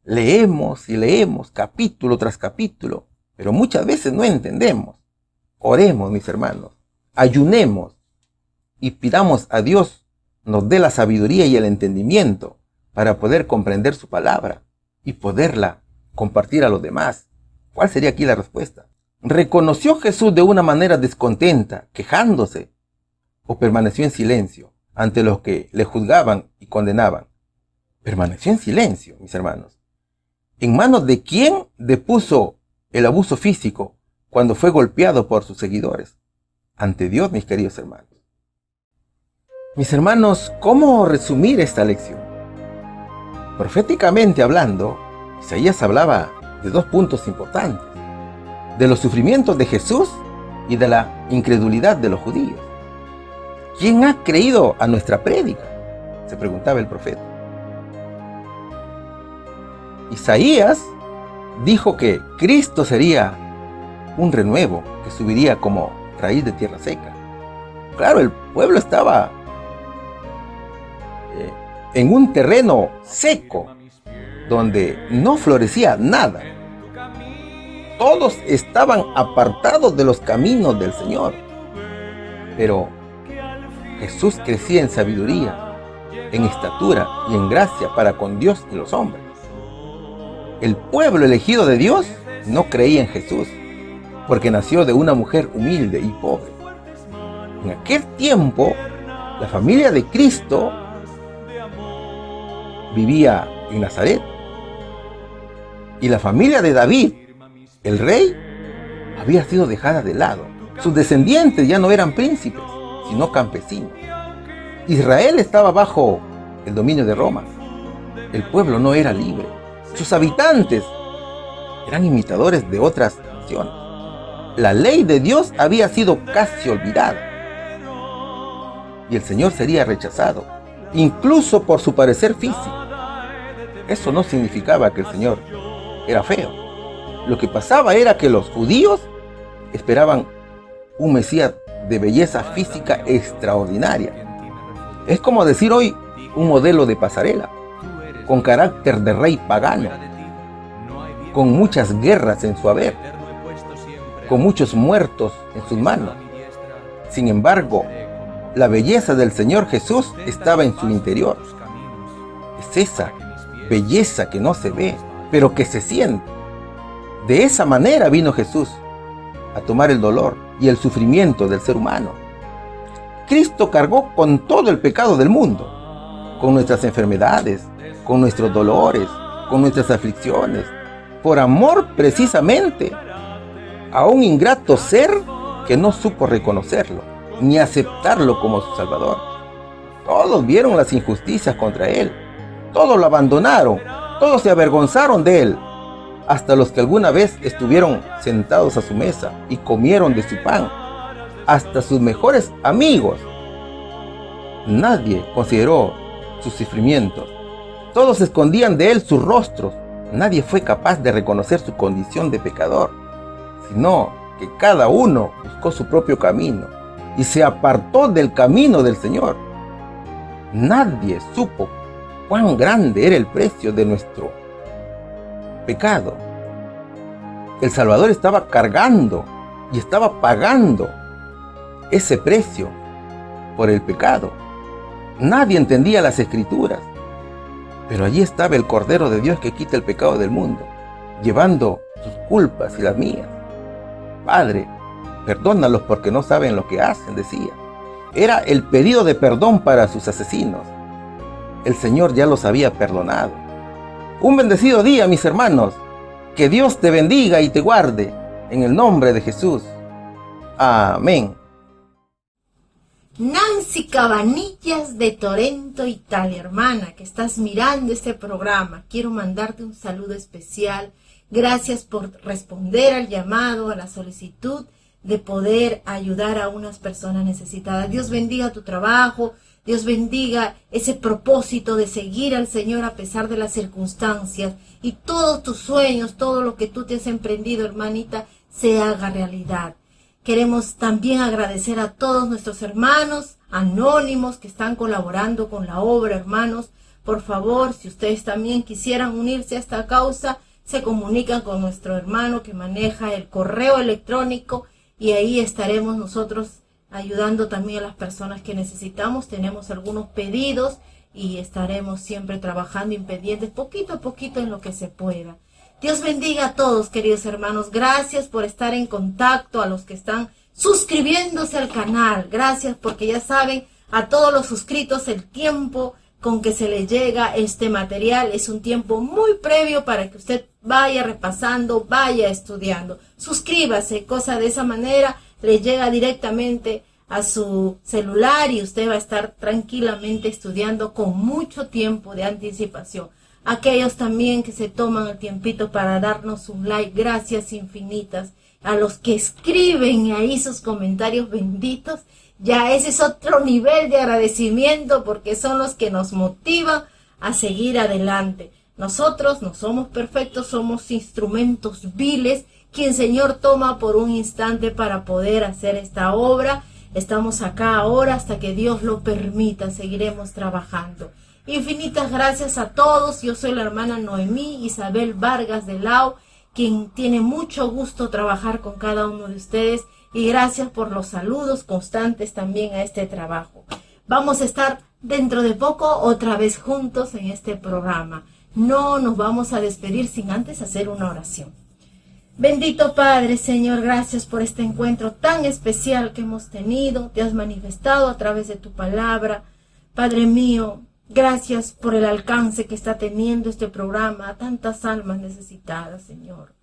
Leemos y leemos capítulo tras capítulo, pero muchas veces no entendemos. Oremos, mis hermanos, ayunemos y pidamos a Dios nos dé la sabiduría y el entendimiento para poder comprender su palabra y poderla compartir a los demás. ¿Cuál sería aquí la respuesta? ¿Reconoció Jesús de una manera descontenta, quejándose, o permaneció en silencio ante los que le juzgaban y condenaban? Permaneció en silencio, mis hermanos. ¿En manos de quién depuso el abuso físico cuando fue golpeado por sus seguidores? Ante Dios, mis queridos hermanos. Mis hermanos, ¿cómo resumir esta lección? Proféticamente hablando, Isaías hablaba de dos puntos importantes: de los sufrimientos de Jesús y de la incredulidad de los judíos. ¿Quién ha creído a nuestra prédica?, se preguntaba el profeta. Isaías dijo que Cristo sería un renuevo que subiría como raíz de tierra seca. Claro, el pueblo estaba en un terreno seco donde no florecía nada. Todos estaban apartados de los caminos del Señor. Pero Jesús crecía en sabiduría, en estatura y en gracia para con Dios y los hombres. El pueblo elegido de Dios no creía en Jesús, porque nació de una mujer humilde y pobre. En aquel tiempo, la familia de Cristo vivía en Nazaret. Y la familia de David, el rey, había sido dejada de lado. Sus descendientes ya no eran príncipes, sino campesinos. Israel estaba bajo el dominio de Roma. El pueblo no era libre. Sus habitantes eran imitadores de otras naciones. La ley de Dios había sido casi olvidada. Y el Señor sería rechazado, incluso por su parecer físico. Eso no significaba que el Señor era feo. Lo que pasaba era que los judíos esperaban un Mesías de belleza física extraordinaria. Es como decir hoy un modelo de pasarela, con carácter de rey pagano, con muchas guerras en su haber, con muchos muertos en sus manos. Sin embargo, la belleza del Señor Jesús estaba en su interior. Es esa belleza que no se ve, pero que se siente. De esa manera vino Jesús a tomar el dolor y el sufrimiento del ser humano. Cristo cargó con todo el pecado del mundo, con nuestras enfermedades, con nuestros dolores, con nuestras aflicciones, por amor precisamente a un ingrato ser que no supo reconocerlo, ni aceptarlo como su Salvador. Todos vieron las injusticias contra Él, todos lo abandonaron, todos se avergonzaron de Él, hasta los que alguna vez estuvieron sentados a su mesa y comieron de su pan, hasta sus mejores amigos. Nadie consideró sus sufrimientos, todos escondían de Él sus rostros. Nadie fue capaz de reconocer su condición de pecador, sino que cada uno buscó su propio camino y se apartó del camino del Señor. Nadie supo cuán grande era el precio de nuestro pecado. El Salvador estaba cargando y estaba pagando ese precio por el pecado. Nadie entendía las Escrituras, pero allí estaba el Cordero de Dios que quita el pecado del mundo, llevando sus culpas y las mías. Padre, perdónalos porque no saben lo que hacen, decía. Era el pedido de perdón para sus asesinos. El Señor ya los había perdonado. Un bendecido día, mis hermanos. Que Dios te bendiga y te guarde, en el nombre de Jesús. Amén. Nancy Cabanillas de Torrento, Italia. Hermana, que estás mirando este programa, quiero mandarte un saludo especial. Gracias por responder al llamado, a la solicitud de poder ayudar a unas personas necesitadas. Dios bendiga tu trabajo, Dios bendiga ese propósito de seguir al Señor a pesar de las circunstancias, y todos tus sueños, todo lo que tú te has emprendido, hermanita, se haga realidad. Queremos también agradecer a todos nuestros hermanos anónimos que están colaborando con la obra. Hermanos, por favor, si ustedes también quisieran unirse a esta causa, se comunican con nuestro hermano que maneja el correo electrónico, y ahí estaremos nosotros ayudando también a las personas que necesitamos. Tenemos algunos pedidos y estaremos siempre trabajando independientes, poquito a poquito en lo que se pueda. Dios bendiga a todos, queridos hermanos. Gracias por estar en contacto, a los que están suscribiéndose al canal. Gracias, porque ya saben, a todos los suscritos, el tiempo con que se les llega este material es un tiempo muy previo para que usted vaya repasando, vaya estudiando. Suscríbase, cosa de esa manera le llega directamente a su celular y usted va a estar tranquilamente estudiando con mucho tiempo de anticipación. Aquellos también que se toman el tiempito para darnos un like, gracias infinitas. A los que escriben ahí sus comentarios benditos, ya ese es otro nivel de agradecimiento porque son los que nos motivan a seguir adelante. Nosotros no somos perfectos, somos instrumentos viles que el Señor toma por un instante para poder hacer esta obra. Estamos acá ahora hasta que Dios lo permita, seguiremos trabajando. Infinitas gracias a todos. Yo soy la hermana Noemí Isabel Vargas de Lao, quien tiene mucho gusto trabajar con cada uno de ustedes, y gracias por los saludos constantes también a este trabajo. Vamos a estar dentro de poco otra vez juntos en este programa. No nos vamos a despedir sin antes hacer una oración. Bendito Padre, Señor, gracias por este encuentro tan especial que hemos tenido. Te has manifestado a través de tu palabra. Padre mío, gracias por el alcance que está teniendo este programa a tantas almas necesitadas, Señor.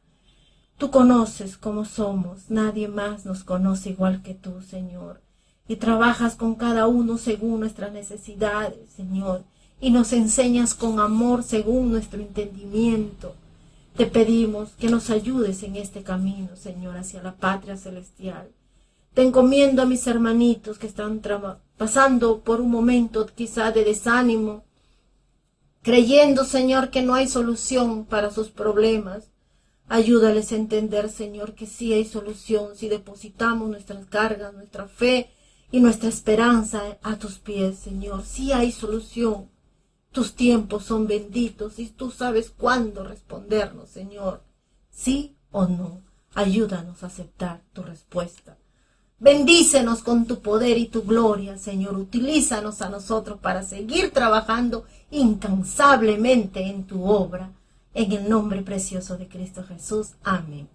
Tú conoces cómo somos, nadie más nos conoce igual que tú, Señor. Y trabajas con cada uno según nuestras necesidades, Señor. Y nos enseñas con amor según nuestro entendimiento. Te pedimos que nos ayudes en este camino, Señor, hacia la patria celestial. Te encomiendo a mis hermanitos que están pasando por un momento quizá de desánimo, creyendo, Señor, que no hay solución para sus problemas. Ayúdales a entender, Señor, que sí hay solución si depositamos nuestras cargas, nuestra fe y nuestra esperanza a tus pies, Señor. Sí hay solución. Tus tiempos son benditos y tú sabes cuándo respondernos, Señor. Sí o no. Ayúdanos a aceptar tu respuesta. Bendícenos con tu poder y tu gloria, Señor. Utilízanos a nosotros para seguir trabajando incansablemente en tu obra. En el nombre precioso de Cristo Jesús. Amén.